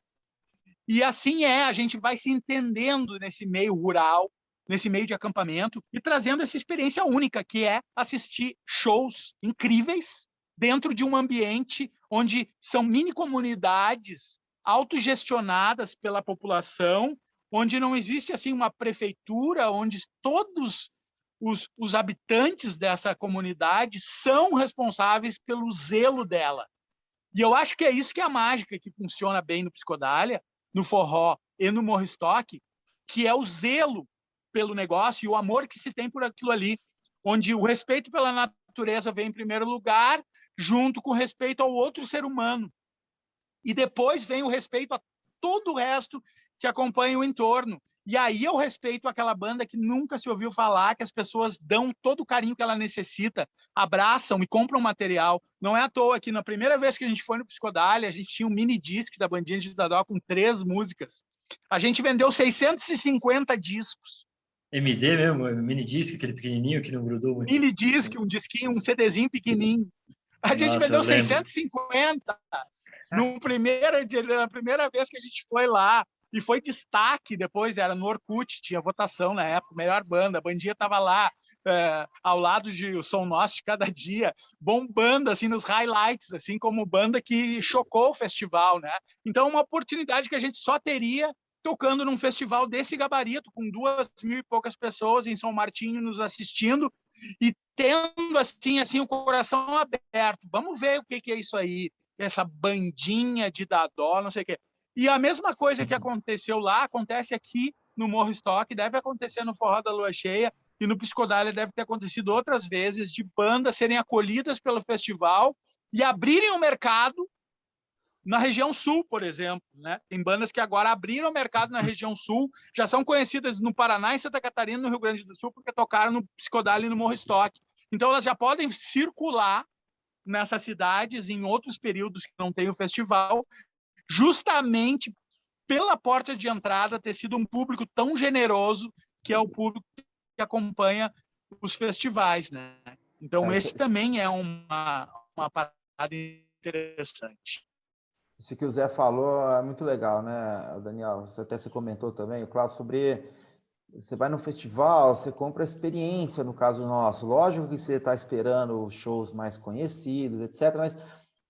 E assim a gente vai se entendendo nesse meio rural, nesse meio de acampamento, e trazendo essa experiência única, que é assistir shows incríveis dentro de um ambiente onde são mini comunidades autogestionadas pela população, onde não existe assim uma prefeitura, onde todos os habitantes dessa comunidade são responsáveis pelo zelo dela. E eu acho que é isso que é a mágica que funciona bem no Psicodália, no forró e no Morro Stock, que é o zelo pelo negócio e o amor que se tem por aquilo ali, onde o respeito pela natureza vem em primeiro lugar, junto com o respeito ao outro ser humano. E depois vem o respeito a todo o resto que acompanha o entorno. E aí eu respeito aquela banda que nunca se ouviu falar, que as pessoas dão todo o carinho que ela necessita, abraçam e compram material. Não é à toa que na primeira vez que a gente foi no Psicodália, a gente tinha um mini disc da bandinha de Dadó com 3 músicas. A gente vendeu 650 discos. MD mesmo, mini disc, aquele pequenininho que não grudou muito. Mini disc, um disquinho, um CDzinho pequenininho. A gente vendeu 650 na primeira vez que a gente foi lá. E foi destaque depois, era no Orkut, tinha votação na época, melhor banda, a bandinha estava lá, ao lado de O Som Nosso de Cada Dia, bombando, assim, nos highlights, assim, como banda que chocou o festival, né? Então, uma oportunidade que a gente só teria tocando num festival desse gabarito, com 2.000 e poucas pessoas em São Martinho nos assistindo, e tendo, assim, o coração aberto. Vamos ver o que é isso aí, essa bandinha de Dadó, não sei o quê. E a mesma coisa que aconteceu lá, acontece aqui no Morro Stock, deve acontecer no Forró da Lua Cheia, e no Psicodália deve ter acontecido outras vezes, de bandas serem acolhidas pelo festival e abrirem o mercado na região sul, por exemplo, né? Tem bandas que agora abriram o mercado na região sul, já são conhecidas no Paraná, em Santa Catarina, no Rio Grande do Sul, porque tocaram no Psicodália e no Morro Estoque. Então, elas já podem circular nessas cidades em outros períodos que não tem o festival, justamente pela porta de entrada ter sido um público tão generoso, que é o público que acompanha os festivais, né? Então, esse também é uma parada interessante. Isso que o Zé falou é muito legal, né, Daniel? Você comentou também, claro, sobre você vai no festival, você compra a experiência, no caso nosso. Lógico que você está esperando shows mais conhecidos, etc., mas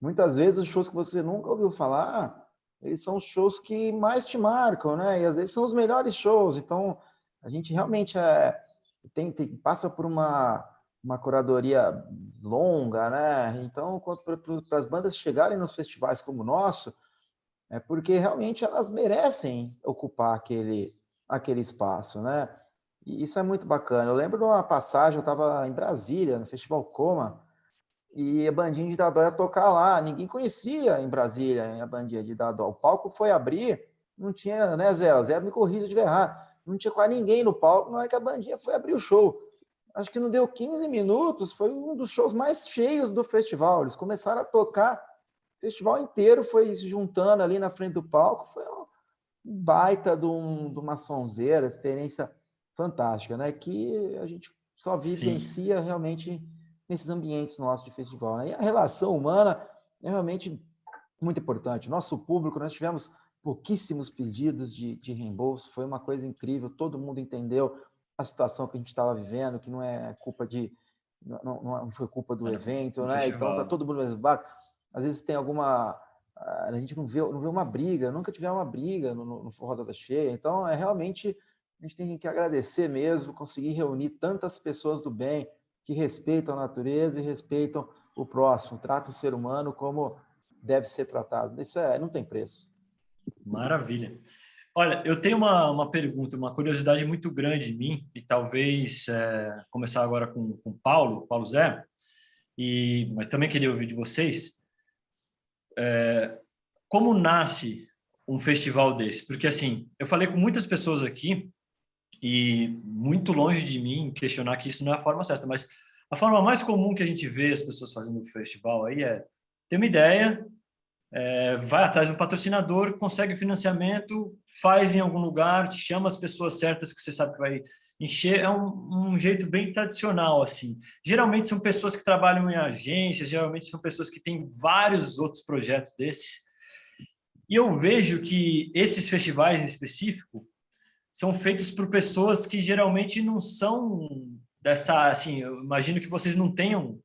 muitas vezes os shows que você nunca ouviu falar, eles são os shows que mais te marcam, né? E às vezes são os melhores shows. Então, a gente realmente passa por uma curadoria longa, né? Então, para as bandas chegarem nos festivais como o nosso, é porque realmente elas merecem ocupar aquele espaço, né? E isso é muito bacana. Eu lembro de uma passagem, eu estava em Brasília, no Festival Coma, e a bandinha de Dadó ia tocar lá. Ninguém conhecia em Brasília a bandinha de Dadó. O palco foi abrir, não tinha, né, Zé? O Zé me corrija se estiver errado. Não tinha quase ninguém no palco na hora que a bandinha foi abrir o show. Acho que não deu 15 minutos, foi um dos shows mais cheios do festival. Eles começaram a tocar, o festival inteiro foi se juntando ali na frente do palco. Foi um baita de uma sonzeira, experiência fantástica, né? Que a gente só vivencia realmente nesses ambientes nossos de festival, né? E a relação humana é realmente muito importante. Nosso público, nós tivemos pouquíssimos pedidos de reembolso, foi uma coisa incrível, todo mundo entendeu a situação que a gente estava vivendo, que não é culpa não foi culpa do evento, né? Festival. Então tá todo mundo no mesmo barco. Às vezes tem a gente não vê uma briga, nunca tivemos uma briga no Forró da Cheia. Então, realmente, a gente tem que agradecer mesmo, conseguir reunir tantas pessoas do bem que respeitam a natureza e respeitam o próximo, tratam o ser humano como deve ser tratado. Isso não tem preço. Maravilha. Olha, eu tenho uma pergunta, uma curiosidade muito grande em mim, e talvez começar agora com o Paulo Zé, mas também queria ouvir de vocês. Como nasce um festival desse? Porque, assim, eu falei com muitas pessoas aqui e muito longe de mim questionar que isso não é a forma certa, mas a forma mais comum que a gente vê as pessoas fazendo o festival aí é ter uma ideia, vai atrás de um patrocinador, consegue financiamento, faz em algum lugar, te chama as pessoas certas que você sabe que vai encher. É um jeito bem tradicional, assim. Geralmente são pessoas que trabalham em agências, geralmente são pessoas que têm vários outros projetos desses. E eu vejo que esses festivais em específico são feitos por pessoas que geralmente não são dessa, assim, eu imagino que vocês não tenham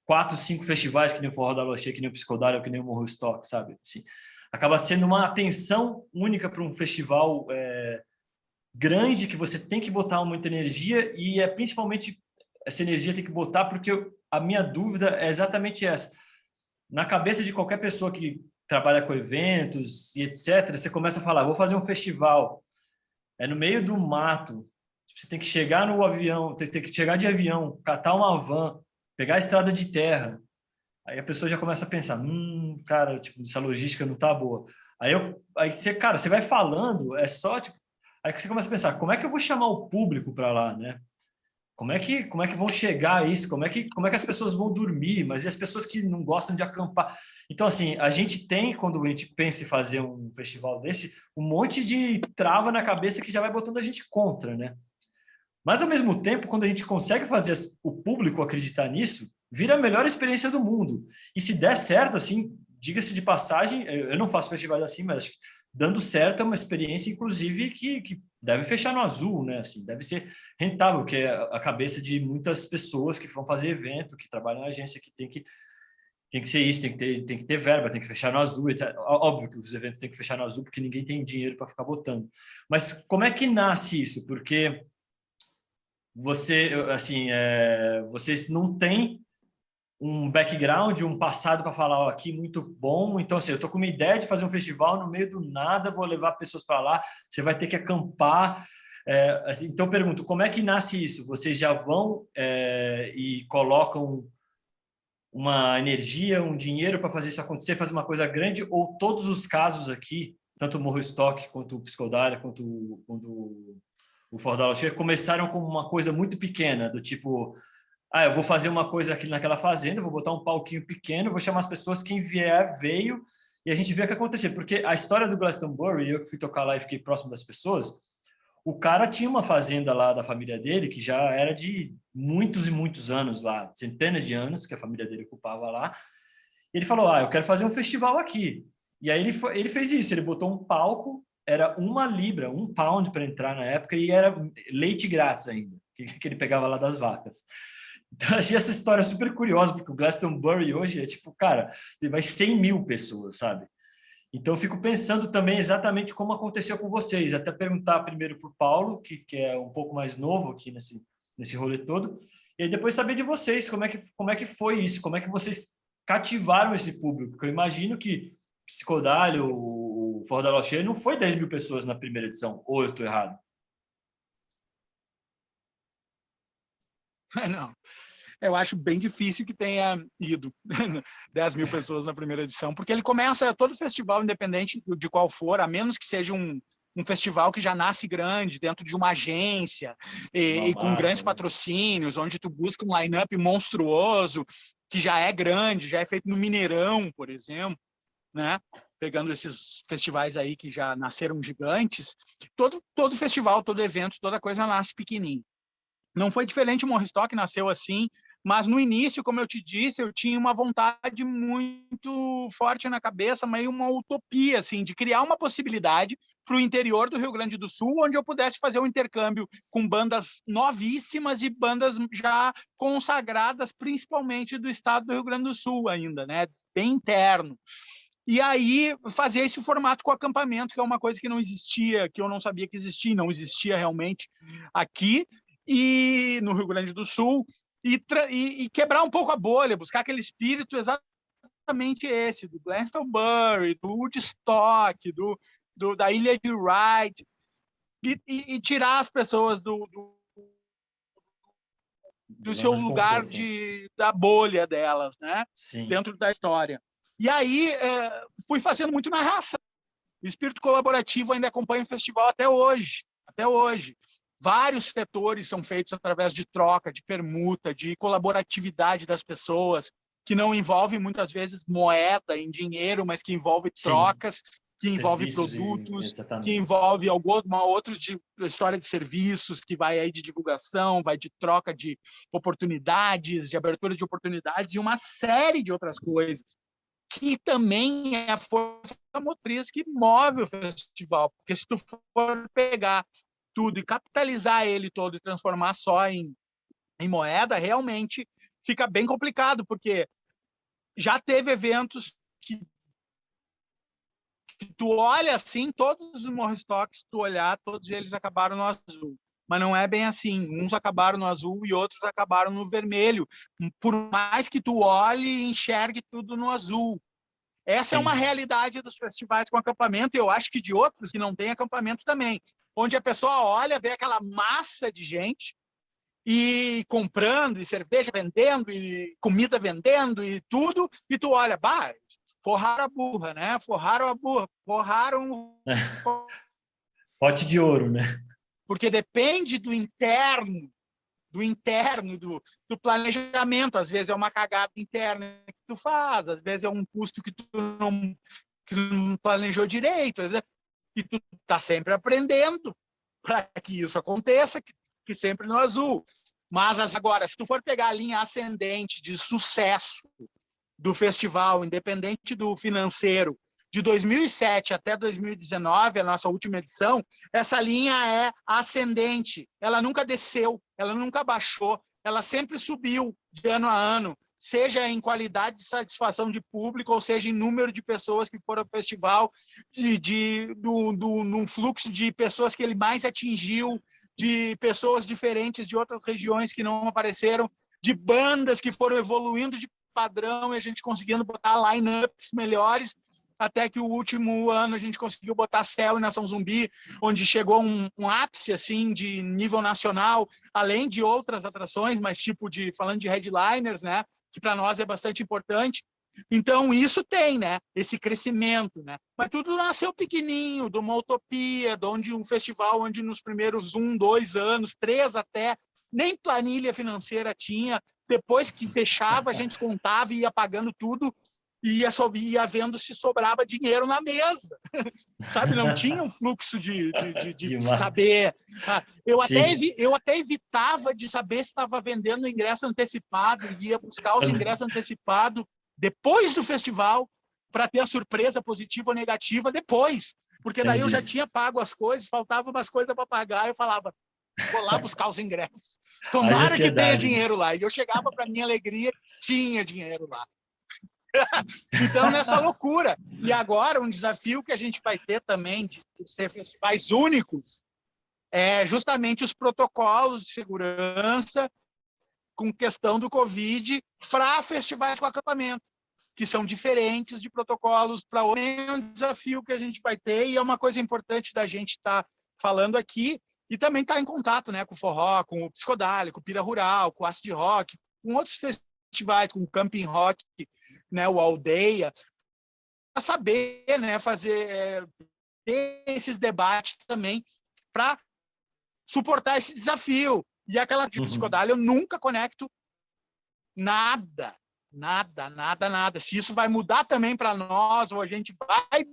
4, 5 festivais que nem o Forró da Lua Cheia, que nem o Psicodália, ou que nem o Morro Estoque, sabe? Assim, acaba sendo uma atenção única para um festival grande, que você tem que botar muita energia, e principalmente essa energia tem que botar, porque a minha dúvida é exatamente essa. Na cabeça de qualquer pessoa que trabalha com eventos e etc., você começa a falar, vou fazer um festival, no meio do mato, você tem que chegar no avião, tem que chegar de avião, catar uma van, pegar a estrada de terra. Aí a pessoa já começa a pensar, cara, tipo, essa logística não tá boa. Aí você, cara, você vai falando, tipo, aí você começa a pensar, como é que eu vou chamar o público para lá, né? Como é que vão chegar a isso? Como é que as pessoas vão dormir? Mas e as pessoas que não gostam de acampar? Então, assim, a gente tem, quando a gente pensa em fazer um festival desse, um monte de trava na cabeça que já vai botando a gente contra, né? Mas, ao mesmo tempo, quando a gente consegue fazer o público acreditar nisso, vira a melhor experiência do mundo. E se der certo, assim, diga-se de passagem, eu não faço festivais assim, mas acho que dando certo é uma experiência, inclusive, que deve fechar no azul, né? Assim, deve ser rentável, que é a cabeça de muitas pessoas que vão fazer evento, que trabalham na agência, que tem que ser isso, tem que ter verba, tem que fechar no azul, etc. Óbvio que os eventos têm que fechar no azul, porque ninguém tem dinheiro para ficar botando. Mas como é que nasce isso? Porque vocês não têm um background, um passado para falar, aqui muito bom, então assim, eu estou com uma ideia de fazer um festival no meio do nada, vou levar pessoas para lá, você vai ter que acampar, Assim, então, eu pergunto, como é que nasce isso? Vocês já vão e colocam uma energia, um dinheiro para fazer isso acontecer, fazer uma coisa grande, ou todos os casos aqui, tanto o Morro Stock, quanto o Psicodália, quanto o Fordaloche, começaram como uma coisa muito pequena, do tipo, eu vou fazer uma coisa aqui naquela fazenda, vou botar um palquinho pequeno, vou chamar as pessoas, quem vier, veio, e a gente vê o que acontecer. Porque a história do Glastonbury, eu que fui tocar lá e fiquei próximo das pessoas, o cara tinha uma fazenda lá da família dele, que já era de muitos e muitos anos lá, centenas de anos que a família dele ocupava lá. E ele falou, eu quero fazer um festival aqui. E aí ele fez isso, ele botou um palco, era 1 libra, 1 pound para entrar na época, e era leite grátis ainda, que ele pegava lá das vacas. Então, achei essa história super curiosa, porque o Glastonbury hoje é tipo, cara, vai 100 mil pessoas, sabe? Então, eu fico pensando também exatamente como aconteceu com vocês. Até perguntar primeiro para o Paulo, que é um pouco mais novo aqui nesse rolê todo, e aí depois saber de vocês, como é que foi isso, como é que vocês cativaram esse público. Porque eu imagino que Psicodália, o Fordaloche, não foi 10 mil pessoas na primeira edição, ou eu estou errado? Não. Eu acho bem difícil que tenha ido 10 mil pessoas na primeira edição, porque ele começa todo festival, independente de qual for, a menos que seja um festival que já nasce grande, dentro de uma agência, e com grandes patrocínios, onde tu busca um line-up monstruoso, que já é grande, já é feito no Mineirão, por exemplo, né? Pegando esses festivais aí que já nasceram gigantes, todo festival, todo evento, toda coisa nasce pequenininho. Não foi diferente, o Morro Stock nasceu assim, mas no início, como eu te disse, eu tinha uma vontade muito forte na cabeça, meio uma utopia, assim, de criar uma possibilidade para o interior do Rio Grande do Sul, onde eu pudesse fazer um intercâmbio com bandas novíssimas e bandas já consagradas, principalmente do estado do Rio Grande do Sul ainda, né? Bem interno. E aí, fazer esse formato com acampamento, que é uma coisa que não existia, que eu não sabia que existia, não existia realmente aqui, e no Rio Grande do Sul, e quebrar um pouco a bolha, buscar aquele espírito exatamente esse, do Glastonbury, do Woodstock, da Ilha de Wight, e tirar as pessoas do seu lugar da bolha delas, né? Sim. Dentro da história. E aí, fui fazendo muito na raça. O espírito colaborativo ainda acompanha o festival até hoje. Até hoje. Vários setores são feitos através de troca, de permuta, de colaboratividade das pessoas, que não envolve muitas vezes moeda em dinheiro, mas que envolve trocas, que envolve produtos, que envolve alguma outra história de serviços, que vai aí de divulgação, vai de troca de oportunidades, de abertura de oportunidades e uma série de outras coisas, que também é a força motriz que move o festival. Porque se tu for pegar tudo e capitalizar ele todo e transformar só em moeda, realmente fica bem complicado, porque já teve eventos que tu olha assim, todos os Morro Stocks, tu olhar, todos eles acabaram no azul. Mas não é bem assim. Uns acabaram no azul e outros acabaram no vermelho. Por mais que tu olhe e enxergue tudo no azul. Essa é uma realidade dos festivais com acampamento, e eu acho que de outros que não tem acampamento também, onde a pessoa olha, vê aquela massa de gente e comprando, e cerveja vendendo, e comida vendendo, e tudo, e tu olha, forraram a burra, né? Forraram a burra, forraram... Pote de ouro, né? Porque depende do interno, do planejamento. Às vezes é uma cagada interna que tu faz, às vezes é um custo que tu não planejou direito, e tu está sempre aprendendo para que isso aconteça, que sempre no azul. Mas agora, se tu for pegar a linha ascendente de sucesso do festival, independente do financeiro, de 2007 até 2019, a nossa última edição, essa linha é ascendente. Ela nunca desceu, ela nunca baixou, ela sempre subiu de ano a ano, seja em qualidade de satisfação de público, ou seja em número de pessoas que foram ao festival, num fluxo de pessoas que ele mais atingiu, de pessoas diferentes de outras regiões que não apareceram, de bandas que foram evoluindo de padrão e a gente conseguindo botar line-ups melhores. até que o último ano a gente conseguiu botar Céu e Nação Zumbi, onde chegou um ápice assim de nível nacional, além de outras atrações, mas falando de headliners, né, que para nós é bastante importante. Então isso tem, né, esse crescimento, né? Mas tudo nasceu pequenininho, de uma utopia, de onde um festival onde nos primeiros 1, 2 anos, 3 até, nem planilha financeira tinha. Depois que fechava, a gente contava e ia pagando tudo e ia vendo se sobrava dinheiro na mesa. Sabe, não tinha um fluxo de saber. Eu até evitava de saber se estava vendendo ingresso antecipado, ia buscar os ingressos antecipados depois do festival para ter a surpresa positiva ou negativa depois. Porque daí eu já tinha pago as coisas, faltavam umas coisas para pagar, eu falava, vou lá buscar os ingressos. Tomara que tenha dinheiro lá. E eu chegava, para minha alegria, tinha dinheiro lá. Então, nessa loucura. E agora, um desafio que a gente vai ter também de ser festivais únicos é justamente os protocolos de segurança com questão do Covid para festivais com acampamento, que são diferentes de protocolos para outros. É um desafio que a gente vai ter e é uma coisa importante da gente estar falando aqui e também estar em contato, né, com o Forró, com o Psicodália, com o Pira Rural, com o Acid Rock, com outros festivais, com o Camping Rock, né, o Aldeia, para saber, né, ter esses debates também para suportar esse desafio. E aquela de Psicodália, eu nunca conecto nada. Se isso vai mudar também para nós, ou a gente vai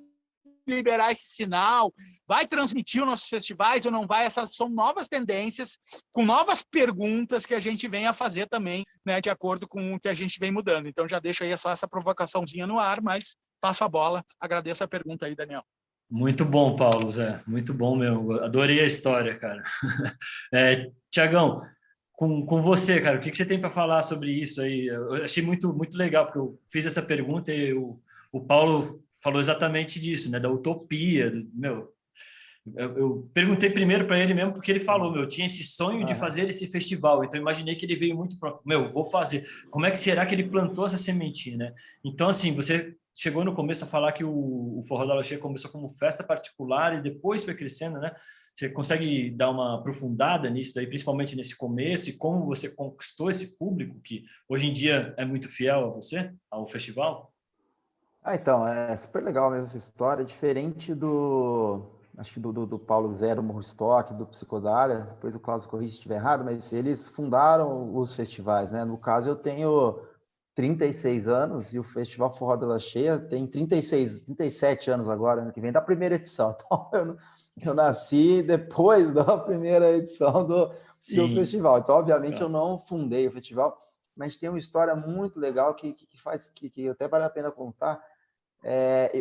liberar esse sinal, vai transmitir os nossos festivais ou não vai, essas são novas tendências, com novas perguntas que a gente vem a fazer também, né, de acordo com o que a gente vem mudando. Então já deixo aí só essa provocaçãozinha no ar, mas passo a bola. Agradeço a pergunta aí, Daniel. Muito bom, Paulo, Zé. Muito bom mesmo. Adorei a história, cara. Tiagão, com você, cara, o que você tem para falar sobre isso aí? Eu achei muito legal, porque eu fiz essa pergunta e o Paulo falou exatamente disso, né? Da utopia, eu perguntei primeiro para ele mesmo porque ele falou, tinha esse sonho de fazer esse festival, então imaginei que ele veio muito próximo, vou fazer. Como é que será que ele plantou essa sementinha, né? Então, assim, você chegou no começo a falar que o Forró da Lacheia começou como festa particular e depois foi crescendo, né? Você consegue dar uma aprofundada nisso daí, principalmente nesse começo, e como você conquistou esse público que hoje em dia é muito fiel a você, ao festival? Então, é super legal mesmo essa história, diferente acho que do Paulo Zero, Morro Stock, do Psicodália, depois o Klaus corrige se estiver errado, mas eles fundaram os festivais, né? No caso, eu tenho 36 anos e o Festival Forró da Lacheia tem 37 anos agora, ano que vem, da primeira edição. Então, eu nasci depois da primeira edição do festival. Então, obviamente, eu não fundei o festival, mas tem uma história muito legal que até vale a pena contar.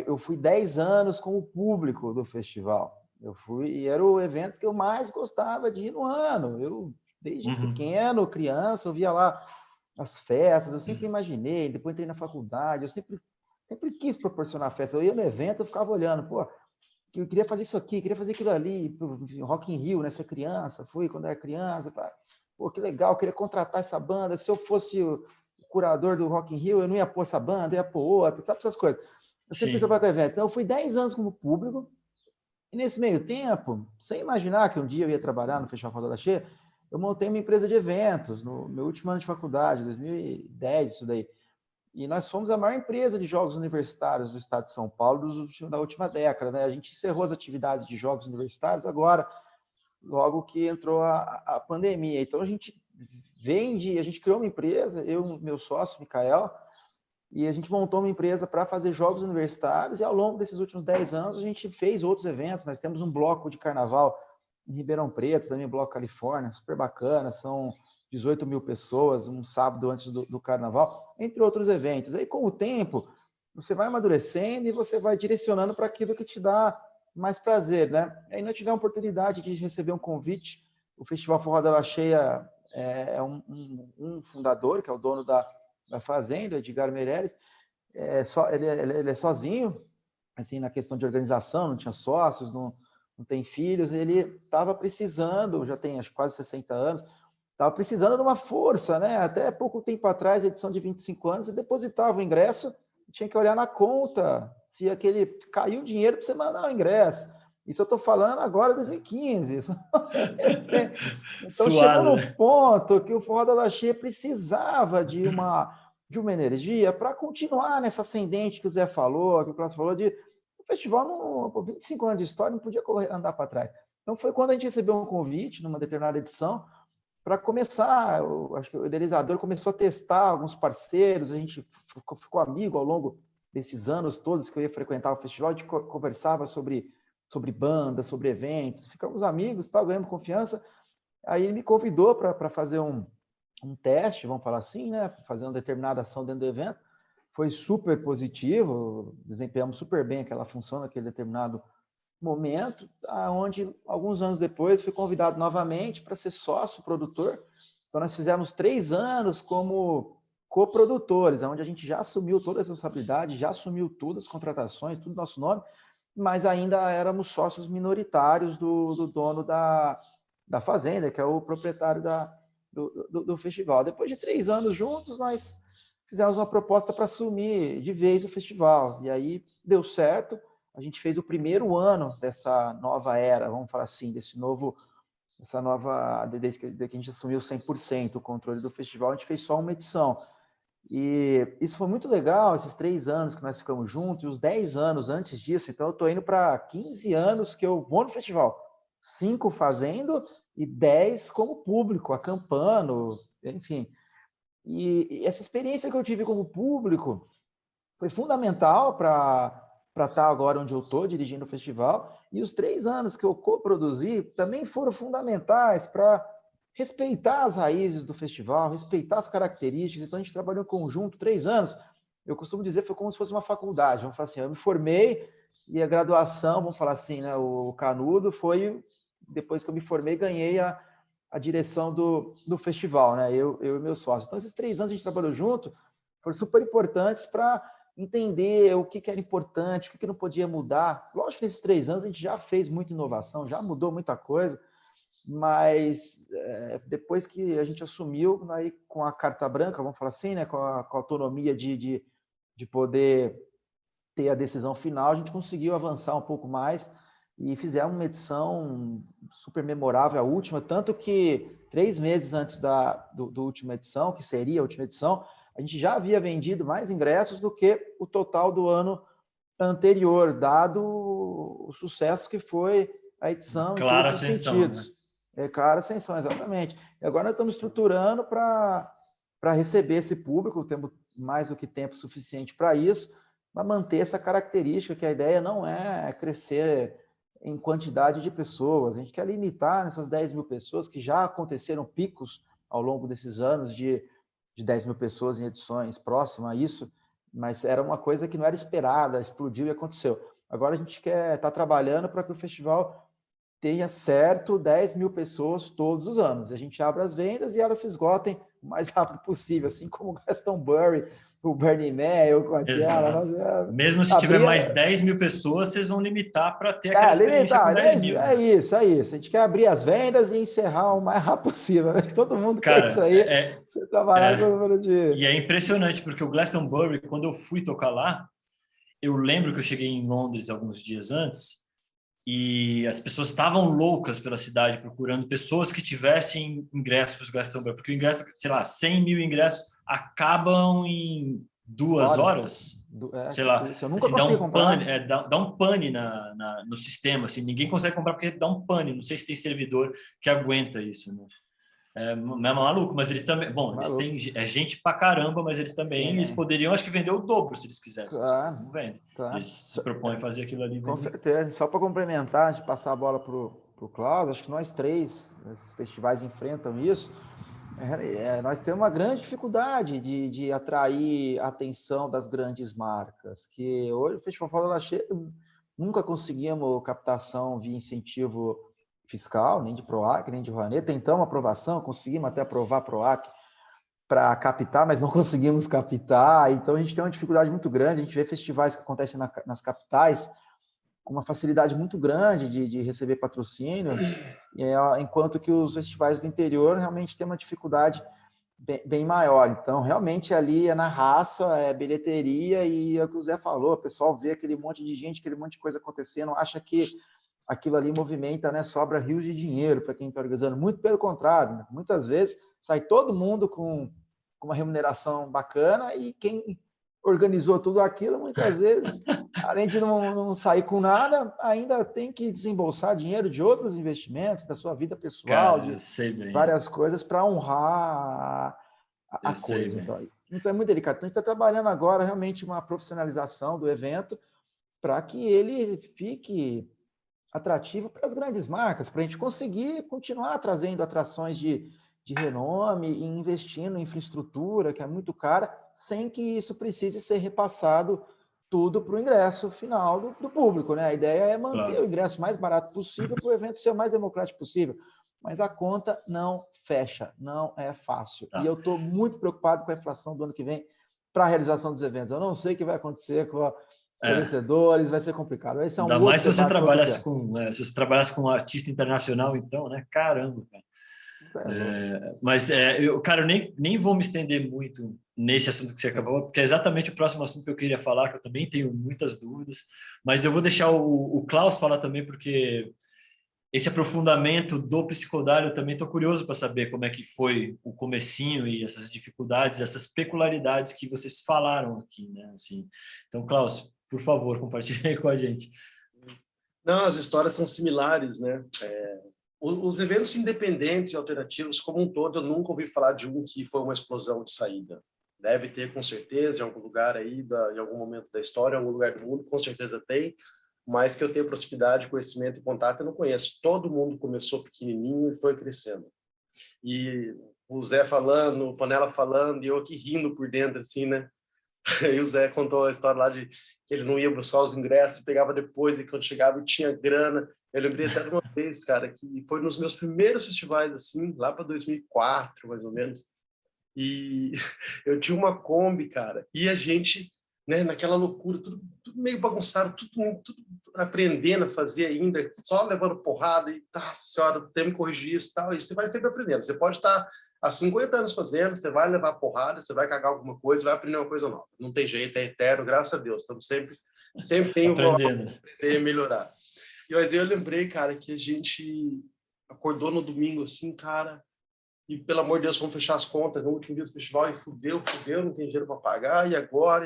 Eu fui 10 anos com o público do festival. Eu fui e era o evento que eu mais gostava de ir no ano. Eu, desde pequeno, criança, eu via lá as festas, eu sempre imaginei, depois entrei na faculdade, eu sempre quis proporcionar festa. Eu ia no evento, eu ficava olhando, eu queria fazer isso aqui, queria fazer aquilo ali, Rock in Rio, nessa criança, fui quando era criança, que legal, eu queria contratar essa banda, se eu fosse o curador do Rock in Rio, eu não ia pôr essa banda, eu ia pôr outra, sabe essas coisas. Eu sempre quis trabalhar com o evento. Então, eu fui 10 anos como público, e nesse meio tempo, sem imaginar que um dia eu ia trabalhar no Festival Forró da Lacheia, eu montei uma empresa de eventos no meu último ano de faculdade, 2010, isso daí. E nós fomos a maior empresa de jogos universitários do estado de São Paulo da última década, né? A gente encerrou as atividades de jogos universitários agora, logo que entrou a pandemia. Então, a gente criou uma empresa, eu e meu sócio, Mikael, e a gente montou uma empresa para fazer jogos universitários, e ao longo desses últimos 10 anos a gente fez outros eventos. Nós temos um bloco de carnaval em Ribeirão Preto, também bloco Califórnia, super bacana, são 18 mil pessoas, um sábado antes do carnaval, entre outros eventos. Aí, com o tempo, você vai amadurecendo e você vai direcionando para aquilo que te dá mais prazer, né? Aí nós tivemos a oportunidade de receber um convite. O Festival Forró da Lacheia é um fundador, que é o dono da fazenda, Edgar Meireles. Ele é sozinho, assim, na questão de organização, não tinha sócios, não tem filhos. Ele estava precisando, já tem acho, quase 60 anos, estava precisando de uma força, né? Até pouco tempo atrás, edição de 25 anos, você depositava o ingresso tinha que olhar na conta se aquele caiu dinheiro para você mandar o ingresso. Isso eu estou falando agora, 2015. Então, chegou Suado, no né? ponto que o Forró da Laxê precisava de uma energia para continuar nessa ascendente que o Zé falou, que o Cláudio falou, de o festival, 25 anos de história, não podia andar para trás. Então, foi quando a gente recebeu um convite, numa determinada edição, para começar, acho que o idealizador começou a testar alguns parceiros, a gente ficou amigo ao longo desses anos todos que eu ia frequentar o festival, a gente conversava sobre banda, sobre eventos, ficamos amigos, tal, ganhamos confiança. Aí ele me convidou para fazer um teste, vamos falar assim, né? Fazer uma determinada ação dentro do evento. Foi super positivo, desempenhamos super bem aquela função naquele determinado momento, onde alguns anos depois fui convidado novamente para ser sócio produtor. Então nós fizemos 3 anos como coprodutores, onde a gente já assumiu toda a responsabilidade, já assumiu tudo, as contratações, tudo nosso nome, mas ainda éramos sócios minoritários do dono da fazenda, que é o proprietário do festival. Depois de 3 anos juntos, nós fizemos uma proposta para assumir de vez o festival. E aí deu certo. A gente fez o primeiro ano dessa nova era, vamos falar assim, desde que a gente assumiu 100% o controle do festival, a gente fez só uma edição. E isso foi muito legal, esses 3 anos que nós ficamos juntos, e os 10 anos antes disso. Então, eu estou indo para 15 anos que eu vou no festival. 5 fazendo e 10 como público, acampando, enfim. E essa experiência que eu tive como público foi fundamental para estar agora onde eu estou, dirigindo o festival. E os 3 anos que eu coproduzi também foram fundamentais para respeitar as raízes do festival, respeitar as características. Então, a gente trabalhou em conjunto 3 anos. Eu costumo dizer que foi como se fosse uma faculdade. Vamos falar assim, eu me formei e a graduação, vamos falar assim, né, o canudo foi, depois que eu me formei, ganhei a direção do festival, né, eu e meus sócios. Então, esses 3 anos a gente trabalhou junto, foram super importantes para entender o que era importante, o que não podia mudar. Lógico que nesses 3 anos a gente já fez muita inovação, já mudou muita coisa, mas depois que a gente assumiu, aí, com a carta branca, vamos falar assim, né, com a autonomia de poder ter a decisão final, a gente conseguiu avançar um pouco mais e fizemos uma edição super memorável, a última, tanto que 3 meses antes do última edição, que seria a última edição, a gente já havia vendido mais ingressos do que o total do ano anterior, dado o sucesso que foi a edição em Clara todos os ascensão, sentidos. né? Clara ascensão, exatamente. E agora nós estamos estruturando para receber esse público, temos mais do que tempo suficiente para isso, para manter essa característica, que a ideia não é crescer em quantidade de pessoas, a gente quer limitar nessas 10 mil pessoas, que já aconteceram picos ao longo desses anos de 10 mil pessoas em edições próximas a isso, mas era uma coisa que não era esperada, explodiu e aconteceu. Agora a gente está trabalhando para que o festival tenha certo 10 mil pessoas todos os anos. A gente abre as vendas e elas se esgotem o mais rápido possível, assim como o Glastonbury, o Burning Man, o Coachella. Mesmo se tiver mais 10 mil pessoas, vocês vão limitar para ter aquela experiência com 10 mil. É isso. A gente quer abrir as vendas e encerrar o mais rápido possível. Todo mundo Cara, quer isso aí. Você trabalhar com o número de... E é impressionante, porque o Glastonbury, quando eu fui tocar lá, eu lembro que eu cheguei em Londres alguns dias antes e as pessoas estavam loucas pela cidade procurando pessoas que tivessem ingressos para o Glastonbury, porque o ingresso, sei lá, 100 mil ingressos acabam em 2 horas. Sei lá, eu nunca assim, consegui comprar. Dá um pane no sistema, assim, ninguém consegue comprar porque dá um pane, não sei se tem servidor que aguenta isso, né? É maluco, mas eles também, bom, maluco. Eles têm gente pra caramba, mas eles também, eles poderiam, acho que, vender o dobro se eles quisessem, claro, eles não vendem. Claro. Eles se propõem a fazer aquilo ali. Com certeza, só para complementar, antes de passar a bola pro Cláudio, acho que nós 3, esses festivais enfrentam isso. Nós temos uma grande dificuldade de atrair a atenção das grandes marcas, que hoje o Festival Forró da Laxê nunca conseguimos captação via incentivo fiscal, nem de PROAC, nem de Rouanet. Tentamos aprovação, conseguimos até aprovar PROAC para captar, mas não conseguimos captar. Então, a gente tem uma dificuldade muito grande. A gente vê festivais que acontecem nas capitais com uma facilidade muito grande de receber patrocínio, enquanto que os festivais do interior realmente têm uma dificuldade bem maior. Então, realmente, ali é na raça, é bilheteria, e é o que o Zé falou, o pessoal vê aquele monte de gente, aquele monte de coisa acontecendo, acha que aquilo ali movimenta, né, sobra rios de dinheiro para quem está organizando. Muito pelo contrário, né? Muitas vezes sai todo mundo com uma remuneração bacana e quem organizou tudo aquilo, muitas vezes, além de não sair com nada, ainda tem que desembolsar dinheiro de outros investimentos, da sua vida pessoal, Cara, eu sei de bem. várias coisas para honrar a coisa. Então é muito delicado. Então a gente está trabalhando agora realmente uma profissionalização do evento para que ele fique atrativo para as grandes marcas, para a gente conseguir continuar trazendo atrações de renome e investindo em infraestrutura, que é muito cara, sem que isso precise ser repassado tudo para o ingresso final do público, né? A ideia é manter o ingresso mais barato possível para o evento ser o mais democrático possível, mas a conta não fecha, não é fácil. E eu estou muito preocupado com a inflação do ano que vem para a realização dos eventos. Eu não sei o que vai acontecer com os fornecedores, vai ser complicado. Esse é um Ainda mais se você trabalhasse com um artista internacional, então, né? Caramba, cara. Mas, cara, eu nem vou me estender muito nesse assunto que você acabou, porque é exatamente o próximo assunto que eu queria falar, que eu também tenho muitas dúvidas, mas eu vou deixar o Klaus falar também, porque esse aprofundamento do Psicodália, eu também estou curioso para saber como é que foi o comecinho e essas dificuldades, essas peculiaridades que vocês falaram aqui, né? Assim, então, Klaus, por favor, compartilhe aí com a gente. Não, as histórias são similares, né? Os eventos independentes e alternativos, como um todo, eu nunca ouvi falar de um que foi uma explosão de saída. Deve ter, com certeza, em algum lugar aí, em algum momento da história, em algum lugar do mundo, com certeza tem, mas que eu tenho proximidade, conhecimento e contato, eu não conheço. Todo mundo começou pequenininho e foi crescendo. E o Zé falando, o Panela falando, e eu aqui rindo por dentro, assim, né? E o Zé contou a história lá de que ele não ia buscar os ingressos, pegava depois, e quando chegava tinha grana. Eu lembrei até de uma vez, cara, que foi nos meus primeiros festivais, assim, lá para 2004, mais ou menos. E eu tinha uma Kombi, cara, e a gente, né, naquela loucura, tudo meio bagunçado, tudo aprendendo a fazer ainda, só levando porrada, e, nossa senhora, tem que corrigir isso e tal, e você vai sempre aprendendo. Você pode estar há 50 anos fazendo, você vai levar porrada, você vai cagar alguma coisa, vai aprender uma coisa nova. Não tem jeito, é eterno, graças a Deus. Estamos sempre tem aprendendo, aprender e melhorar. Mas eu lembrei, cara, que a gente acordou no domingo assim, cara, e pelo amor de Deus, vamos fechar as contas no último dia do festival, e fudeu, não tem dinheiro para pagar, e agora?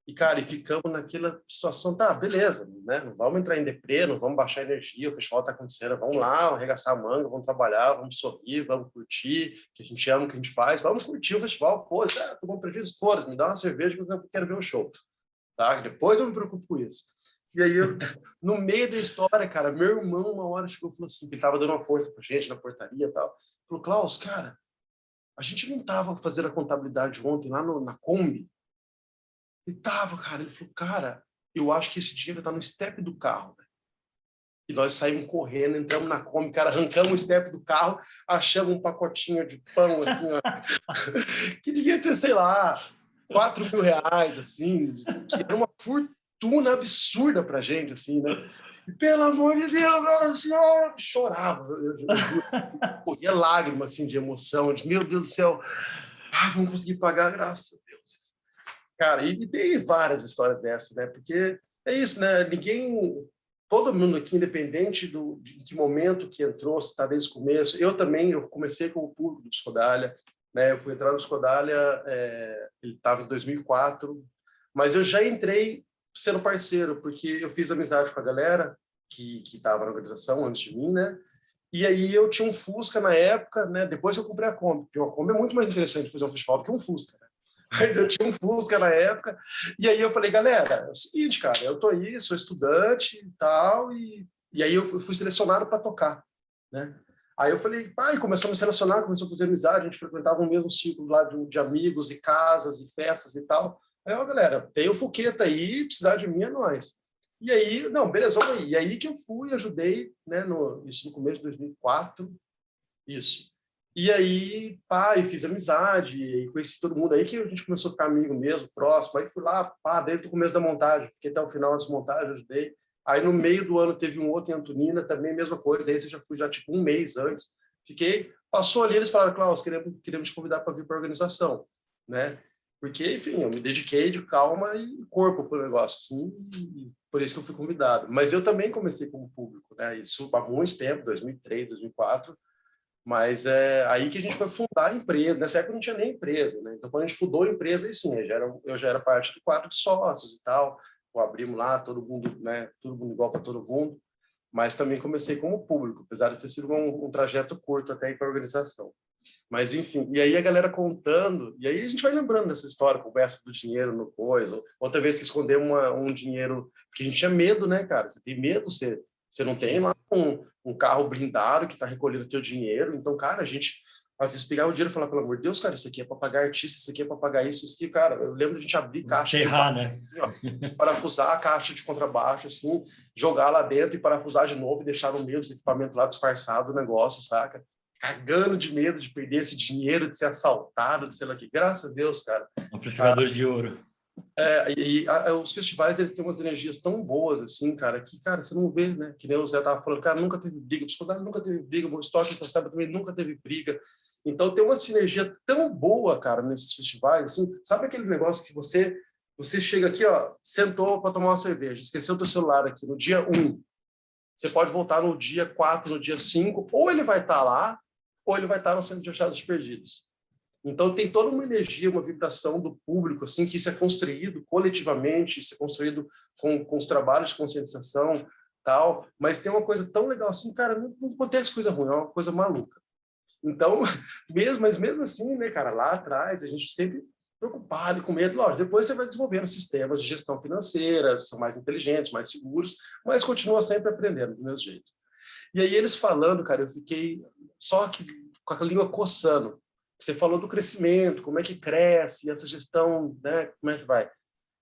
E, cara, e ficamos naquela situação, tá, beleza, né? Não vamos entrar em deprê, não vamos baixar energia, o festival tá acontecendo, vamos lá, arregaçar a manga, vamos trabalhar, vamos sorrir, vamos curtir, que a gente ama o que a gente faz, vamos curtir o festival, foda-se, tomou prejuízo, foda-se, me dá uma cerveja que eu quero ver o show, tá? Depois eu me preocupo com isso. E aí, no meio da história, cara, meu irmão uma hora chegou e falou assim, que ele tava dando uma força pra gente na portaria e tal, falou, Klaus, cara, a gente não tava fazendo a contabilidade ontem lá na Kombi? Ele tava, cara. Ele falou, cara, eu acho que esse dinheiro tá no step do carro. Né? E nós saímos correndo, entramos na Kombi, cara, arrancamos o step do carro, achamos um pacotinho de pão, assim, ó, que devia ter, sei lá, R$4.000, assim, que era uma fortuna absurda pra gente, assim, né? E, pelo amor de Deus, eu chorava, eu corria lágrima, assim, de emoção, de, meu Deus do céu, vamos conseguir pagar, graças a Deus. Cara, e tem várias histórias dessas, né? Porque é isso, né? Todo mundo aqui, independente de que momento que entrou, se está desde o começo. Eu comecei com o público do Psicodália, né? Eu fui entrar no Psicodália, ele estava em 2004, mas eu já entrei sendo parceiro, porque eu fiz amizade com a galera que estava na organização antes de mim, né? E aí eu tinha um Fusca na época, né? Depois eu comprei a Kombi, porque uma Kombi é muito mais interessante fazer um festival do que um Fusca, né? Mas eu tinha um Fusca na época, e aí eu falei, galera, é o seguinte, cara, eu tô aí, sou estudante e tal, e aí eu fui selecionado para tocar, né? Aí eu falei, e começamos a selecionar, começou a fazer amizade, a gente frequentava o mesmo ciclo lá de amigos e casas e festas e tal. Aí, galera, tem o Fuqueta aí, precisar de mim é nóis. E aí, não, beleza, vamos aí. E aí que eu fui, ajudei, né, isso no começo de 2004, isso. E aí, e fiz amizade, e conheci todo mundo aí, que a gente começou a ficar amigo mesmo, próximo. Aí fui lá, desde o começo da montagem, fiquei até o final das montagens, ajudei. Aí no meio do ano teve um outro em Antonina, também a mesma coisa. Esse eu já fui tipo um mês antes. Fiquei, passou ali, eles falaram, Klaus, queremos te convidar para vir para a organização, né? Porque, enfim, eu me dediquei de calma e corpo para o negócio, assim, e por isso que eu fui convidado. Mas eu também comecei como público, né? Isso há muito tempo, 2003, 2004, mas é aí que a gente foi fundar a empresa. Nessa época não tinha nem empresa, né? Então, quando a gente fundou a empresa, aí sim, eu já era parte do quadro de sócios e tal, abrimos lá, todo mundo, né? Todo mundo igual para todo mundo, mas também comecei como público, apesar de ter sido um trajeto curto até ir para a organização. Mas, enfim, e aí a galera contando, e aí a gente vai lembrando dessa história, conversa do dinheiro no coisa, outra vez que escondeu um dinheiro, porque a gente tinha medo, né, cara? Você tem medo, você não tem lá um carro blindado que está recolhendo o teu dinheiro, então, cara, a gente às vezes pegava o dinheiro e falava, pelo amor de Deus, cara, isso aqui é para pagar artista, isso aqui é para pagar isso aqui, cara, eu lembro de a gente abrir caixa Enterrar, de né? assim, ó, parafusar a caixa de contrabaixo, assim, jogar lá dentro e parafusar de novo e deixar no meio dos equipamentos lá disfarçado o negócio, saca? Cagando de medo de perder esse dinheiro, de ser assaltado, de sei lá o que. Graças a Deus, cara. Amplificador de ouro. Os festivais, eles têm umas energias tão boas, assim, cara, que, cara, você não vê, né? Que nem o Zé tava falando, cara, nunca teve briga, o Psicodélia nunca teve briga, o Estoque também nunca teve briga. Então, tem uma sinergia tão boa, cara, nesses festivais, assim, sabe aquele negócio que você chega aqui, ó, sentou para tomar uma cerveja, esqueceu o teu celular aqui no dia 1, você pode voltar no dia 4, no dia 5, ou ele vai estar lá, ou ele vai estar no Centro de Achados Perdidos. Então, tem toda uma energia, uma vibração do público, assim, que isso é construído coletivamente, isso é construído com os trabalhos de conscientização, tal, mas tem uma coisa tão legal assim, cara, não acontece coisa ruim, é uma coisa maluca. Então, mas mesmo assim, né, cara, lá atrás, a gente sempre preocupado e com medo, lógico, depois você vai desenvolvendo sistemas de gestão financeira, são mais inteligentes, mais seguros, mas continua sempre aprendendo do mesmo jeito. E aí eles falando, cara, eu fiquei só que com a língua coçando. Você falou do crescimento, como é que cresce, essa gestão, né, como é que vai?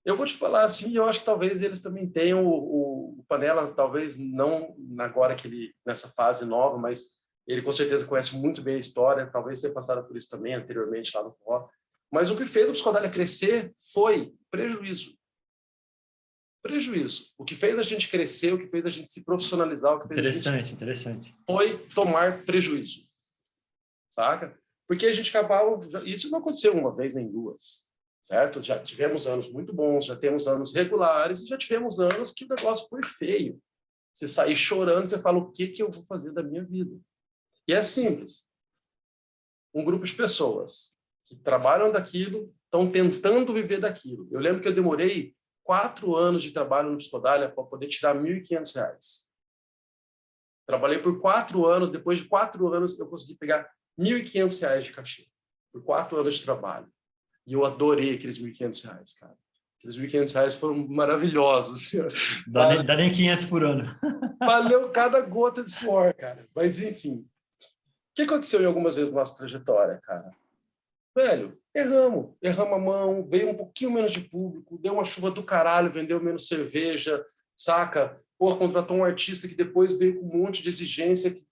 Eu vou te falar assim, eu acho que talvez eles também tenham o Panela, talvez não agora que ele, nessa fase nova, mas ele com certeza conhece muito bem a história, talvez tenha passado por isso também anteriormente lá no Forró. Mas o que fez o Psicodália crescer foi prejuízo. Prejuízo. O que fez a gente crescer, o que fez a gente se profissionalizar, o que fez Interessante. Foi tomar prejuízo. Saca? Porque a gente acabava... Isso não aconteceu uma vez nem duas. Certo? Já tivemos anos muito bons, já temos anos regulares e já tivemos anos que o negócio foi feio. Você sair chorando, você fala, o que eu vou fazer da minha vida? E é simples. Um grupo de pessoas que trabalham daquilo, estão tentando viver daquilo. Eu lembro que eu demorei 4 anos de trabalho no Psicodália para poder tirar R$ 1.500. Trabalhei por 4 anos, depois de 4 anos eu consegui pegar R$ 1.500 de cachê. Por 4 anos de trabalho. E eu adorei aqueles R$ 1.500, cara. Aqueles R$ 1.500 foram maravilhosos. Dá nem 500 por ano. Valeu cada gota de suor, cara. Mas, enfim. O que aconteceu em algumas vezes na nossa trajetória, cara? Velho, erramos a mão, veio um pouquinho menos de público, deu uma chuva do caralho, vendeu menos cerveja, saca? Pô, contratou um artista que depois veio com um monte de exigência, que,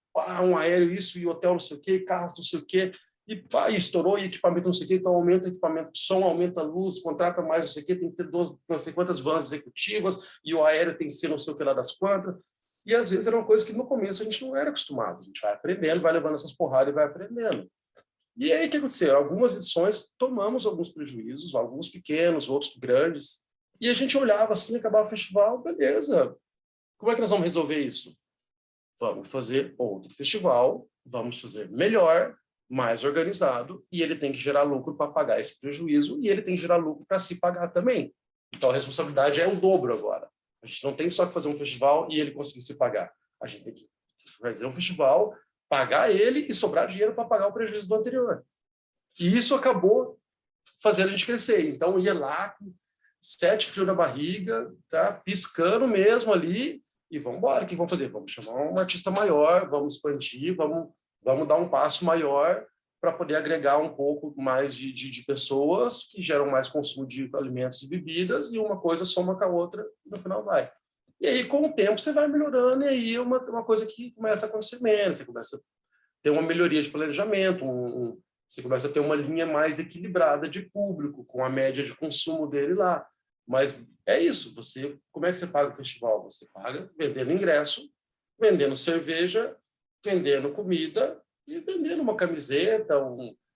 um aéreo, isso, e hotel não sei o quê, carro não sei o quê, e pá, estourou, e equipamento não sei o quê, então aumenta o equipamento de som, aumenta a luz, contrata mais não sei o quê, tem que ter 12, não sei quantas vans executivas, e o aéreo tem que ser não sei o que lá das quantas. E às vezes era uma coisa que no começo a gente não era acostumado, a gente vai aprendendo, vai levando essas porradas e vai aprendendo. E aí, o que aconteceu? Algumas edições tomamos alguns prejuízos, alguns pequenos, outros grandes, e a gente olhava assim, acabava o festival, beleza, como é que nós vamos resolver isso? Vamos fazer outro festival, vamos fazer melhor, mais organizado, e ele tem que gerar lucro para pagar esse prejuízo, e ele tem que gerar lucro para se pagar também. Então, a responsabilidade é o dobro agora. A gente não tem só que fazer um festival e ele conseguir se pagar. A gente tem que fazer um festival, pagar ele e sobrar dinheiro para pagar o prejuízo do anterior. E isso acabou fazendo a gente crescer. Então, ia lá com 7 frios na barriga, tá? Piscando mesmo ali, e vamos embora. O que vamos fazer? Vamos chamar um artista maior, vamos expandir, vamos dar um passo maior para poder agregar um pouco mais de pessoas que geram mais consumo de alimentos e bebidas, e uma coisa soma com a outra, e no final vai. E aí, com o tempo, você vai melhorando, e aí é uma coisa que começa a acontecer menos, você começa a ter uma melhoria de planejamento, você começa a ter uma linha mais equilibrada de público, com a média de consumo dele lá. Mas é isso, como é que você paga o festival? Você paga vendendo ingresso, vendendo cerveja, vendendo comida e vendendo uma camiseta,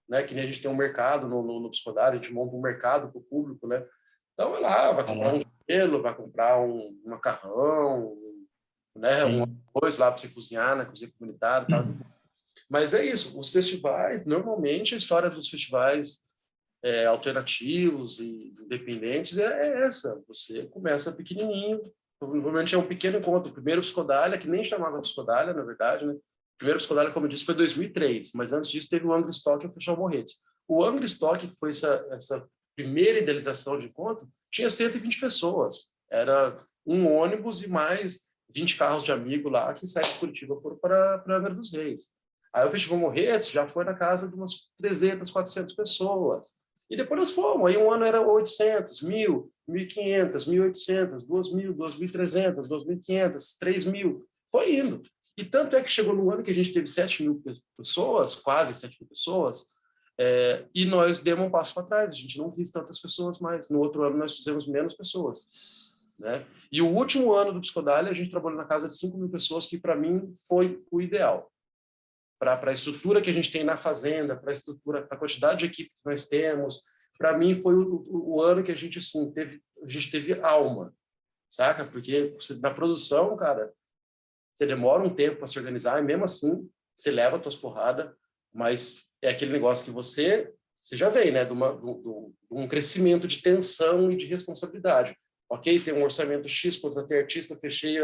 né, que nem a gente tem um mercado no Psicodália, a gente monta um mercado para o público, né? Então, vai lá, vai comprar um gelo, vai comprar um macarrão, né, um arroz lá para você cozinhar na cozinha comunitária e tal. Mas é isso, os festivais, normalmente a história dos festivais alternativos e independentes é essa. Você começa pequenininho, provavelmente é um pequeno encontro. O primeiro Psicodália, que nem chamava Psicodália, na verdade, né? O primeiro Psicodália, como eu disse, foi em 2003, mas antes disso teve o Angry Stock e o Festival Morretes. O Angry Stock, que foi essa primeira idealização de encontro, tinha 120 pessoas. Era um ônibus e mais 20 carros de amigo lá que saíram de Curitiba foram para Angra dos Reis. Aí o Festival Morretes já foi na casa de umas 300, 400 pessoas. E depois nós fomos. Aí um ano era 800, 1.000, 1.500, 1.800, 2.000, 2.300, 2.500, 3.000. Foi indo. E tanto é que chegou no ano que a gente teve 7.000 pessoas, quase 7.000 pessoas, e nós demos um passo para trás. A gente não quis tantas pessoas mais. No outro ano nós fizemos menos pessoas, né? E o último ano do Psicodália a gente trabalhou na casa de 5.000 pessoas, que para mim foi o ideal. Para a estrutura que a gente tem na fazenda, para a estrutura, para a quantidade de equipe que nós temos, para mim foi o ano que a gente assim teve alma, saca? Porque na produção, cara, você demora um tempo para se organizar, e mesmo assim você leva as tuas porradas, mas é aquele negócio que você já vem, né? De um crescimento de tensão e de responsabilidade. Ok, tem um orçamento X, contratei artista, fechei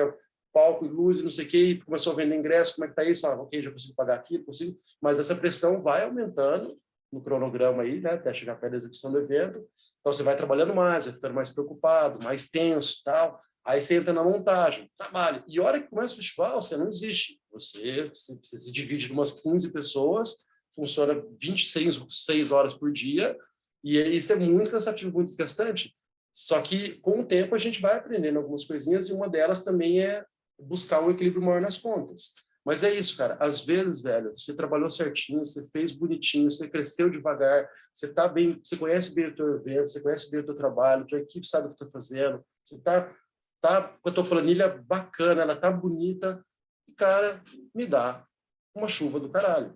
palco e luz e não sei o que, começou a vender ingresso, como é que tá isso? Ok, já consigo pagar aquilo, consigo, mas essa pressão vai aumentando no cronograma aí, né, até chegar perto da execução do evento, então você vai trabalhando mais, vai ficando mais preocupado, mais tenso, tal, aí você entra na montagem, trabalho, e a hora que começa o festival, você não existe, você se divide em umas 15 pessoas, funciona 26 horas por dia, e isso é muito cansativo, muito desgastante, só que com o tempo a gente vai aprendendo algumas coisinhas, e uma delas também é buscar um equilíbrio maior nas contas. Mas é isso, cara. Às vezes, velho, você trabalhou certinho, você fez bonitinho, você cresceu devagar, você tá bem, você conhece bem o teu evento, você conhece bem o teu trabalho, tua equipe sabe o que tá fazendo, você tá com a tua planilha bacana, ela tá bonita, e, cara, me dá uma chuva do caralho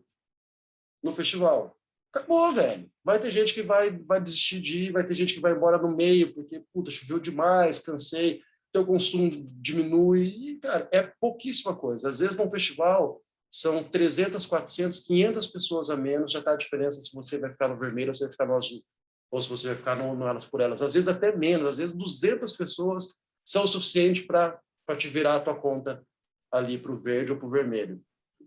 no festival. Acabou, velho. Vai ter gente que vai desistir de ir, vai ter gente que vai embora no meio, porque, puta, choveu demais, cansei, teu consumo diminui, e, cara, é pouquíssima coisa. Às vezes, num festival, são 300, 400, 500 pessoas a menos, já tá a diferença se você vai ficar no vermelho ou se vai ficar no azul, ou se você vai ficar no elas por elas. Às vezes, até menos. Às vezes, 200 pessoas são o suficiente para te virar a tua conta ali para o verde ou para o vermelho.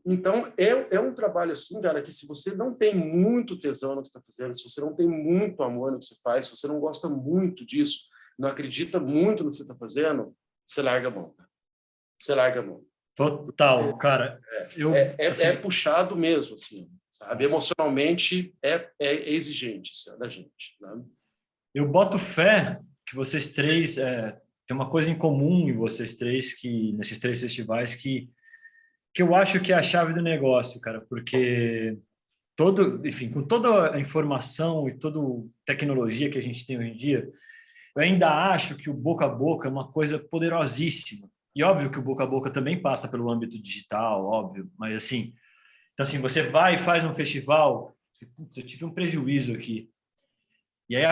Então, é um trabalho assim, cara, que se você não tem muito tesão no que você está fazendo, se você não tem muito amor no que você faz, se você não gosta muito disso, não acredita muito no que você está fazendo, você larga a mão. Você larga a mão. Total, cara. É puxado mesmo, assim, sabe? Emocionalmente é exigente isso da gente. Né? Eu boto fé que vocês três tem uma coisa em comum em vocês três, que nesses 3 festivais, que eu acho que é a chave do negócio, cara, porque enfim, com toda a informação e toda a tecnologia que a gente tem hoje em dia, eu ainda acho que o boca a boca é uma coisa poderosíssima. E óbvio que o boca a boca também passa pelo âmbito digital, óbvio, mas assim, então assim, você vai e faz um festival, putz, eu tive um prejuízo aqui. E aí,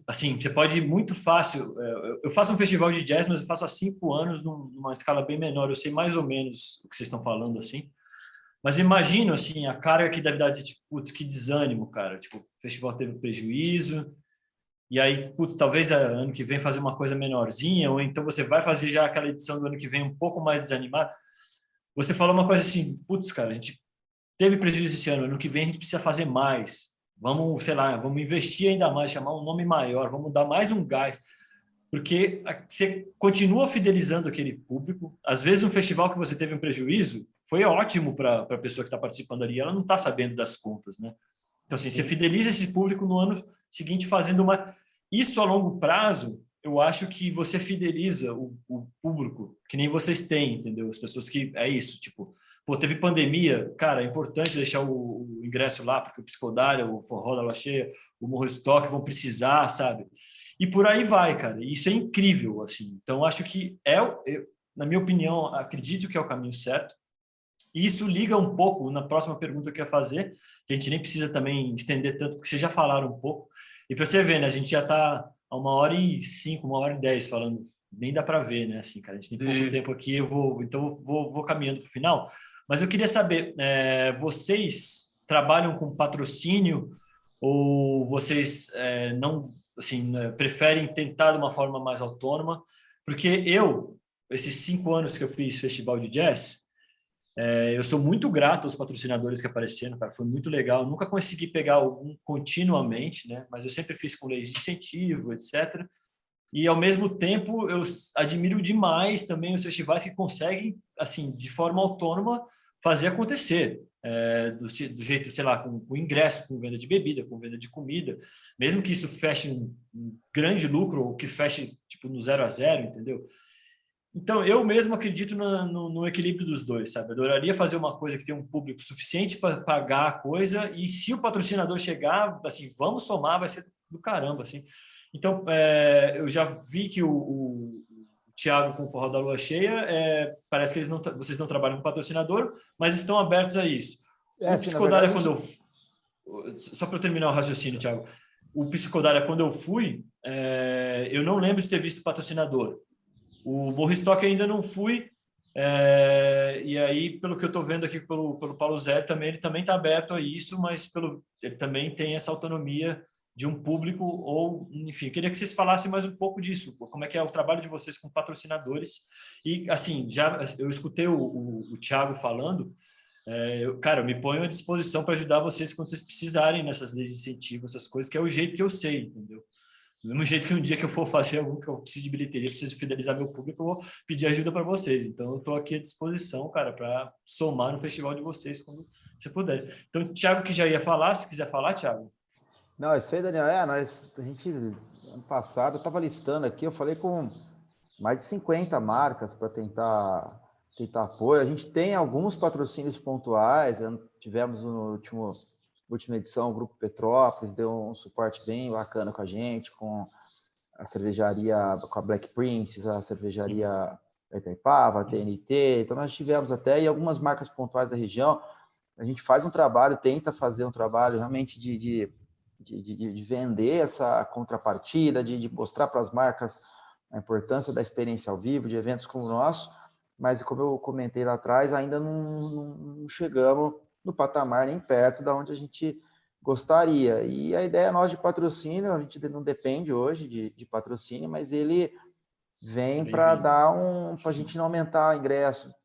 assim, você pode ir muito fácil. Eu faço um festival de jazz, mas eu faço há 5 anos numa escala bem menor. Eu sei mais ou menos o que vocês estão falando, assim. Mas imagino, assim, a carga que deve dar de, tipo, putz, que desânimo, cara. Tipo, o festival teve prejuízo. E aí, putz, talvez ano que vem fazer uma coisa menorzinha, ou então você vai fazer já aquela edição do ano que vem um pouco mais desanimada. Você falou uma coisa assim, putz, cara, a gente teve prejuízo esse ano que vem a gente precisa fazer mais. Vamos, sei lá, vamos investir ainda mais, chamar um nome maior, vamos dar mais um gás. Porque você continua fidelizando aquele público. Às vezes, um festival que você teve um prejuízo foi ótimo para a pessoa que está participando ali. Ela não está sabendo das contas, né? Então, assim, você fideliza esse público no ano seguinte fazendo uma... Isso a longo prazo, eu acho que você fideliza o público, que nem vocês têm, entendeu? As pessoas que... É isso, tipo... Pô, teve pandemia, cara, é importante deixar o ingresso lá, porque o Psicodália, o Forró da Lua Cheia, o Morro Stock vão precisar, sabe? E por aí vai, cara. Isso é incrível, assim. Então, acho que na minha opinião, acredito que é o caminho certo. E isso liga um pouco na próxima pergunta que eu ia fazer, que a gente nem precisa também estender tanto, porque vocês já falaram um pouco. E para você ver, né, a gente já está a 1h05, 1h10 falando, nem dá para ver, né? Assim, cara, a gente tem pouco tempo aqui, vou caminhando para o final. Mas eu queria saber, vocês trabalham com patrocínio ou vocês não, assim, preferem tentar de uma forma mais autônoma? Porque esses 5 anos que eu fiz festival de jazz, eu sou muito grato aos patrocinadores que apareceram, cara, foi muito legal. Eu nunca consegui pegar algum continuamente, né? Mas eu sempre fiz com leis de incentivo, etc. E, ao mesmo tempo, eu admiro demais também os festivais que conseguem, assim, de forma autônoma, fazer acontecer. Do jeito, sei lá, com ingresso, com venda de bebida, com venda de comida, mesmo que isso feche um grande lucro ou que feche tipo no 0-0, entendeu? Então, eu mesmo acredito no equilíbrio dos dois, sabe? Eu adoraria fazer uma coisa que tenha um público suficiente para pagar a coisa e se o patrocinador chegar, assim, vamos somar, vai ser do caramba, assim. Então, eu já vi que o Thiago com o Forró da Lua Cheia, parece que vocês não trabalham com patrocinador, mas estão abertos a isso. O Assim, na verdade, Psicodália, só para eu terminar o raciocínio, Thiago, o Psicodália, quando eu fui, eu não lembro de ter visto patrocinador. O Morristock ainda não fui, e aí, pelo que eu estou vendo aqui pelo Paulo Zé, ele também está aberto a isso, mas ele também tem essa autonomia de um público, ou, enfim, eu queria que vocês falassem mais um pouco disso, como é que é o trabalho de vocês com patrocinadores, e, assim, eu escutei o Thiago falando, cara, eu me ponho à disposição para ajudar vocês quando vocês precisarem nessas leis de incentivo, essas coisas, que é o jeito que eu sei, entendeu? Do mesmo jeito que um dia que eu for fazer algo que eu preciso de bilheteria, preciso fidelizar meu público, eu vou pedir ajuda para vocês. Então, eu estou aqui à disposição, cara, para somar no festival de vocês quando você puder. Então, Thiago, que já ia falar, se quiser falar, Thiago. Não, isso aí, Daniel, a gente, ano passado, eu estava listando aqui, eu falei com mais de 50 marcas para tentar apoio. A gente tem alguns patrocínios pontuais, tivemos no última edição, o Grupo Petrópolis deu um suporte bem bacana com a gente, com a cervejaria, com a Black Princess, a cervejaria Itaipava, a TNT. Então, nós tivemos até, e algumas marcas pontuais da região. A gente faz um trabalho, tenta fazer um trabalho realmente de vender essa contrapartida, de mostrar para as marcas a importância da experiência ao vivo, de eventos como o nosso, mas, como eu comentei lá atrás, ainda não chegamos no patamar nem perto da onde a gente gostaria. E a ideia nossa de patrocínio, a gente não depende hoje de patrocínio, mas ele vem para para a gente não aumentar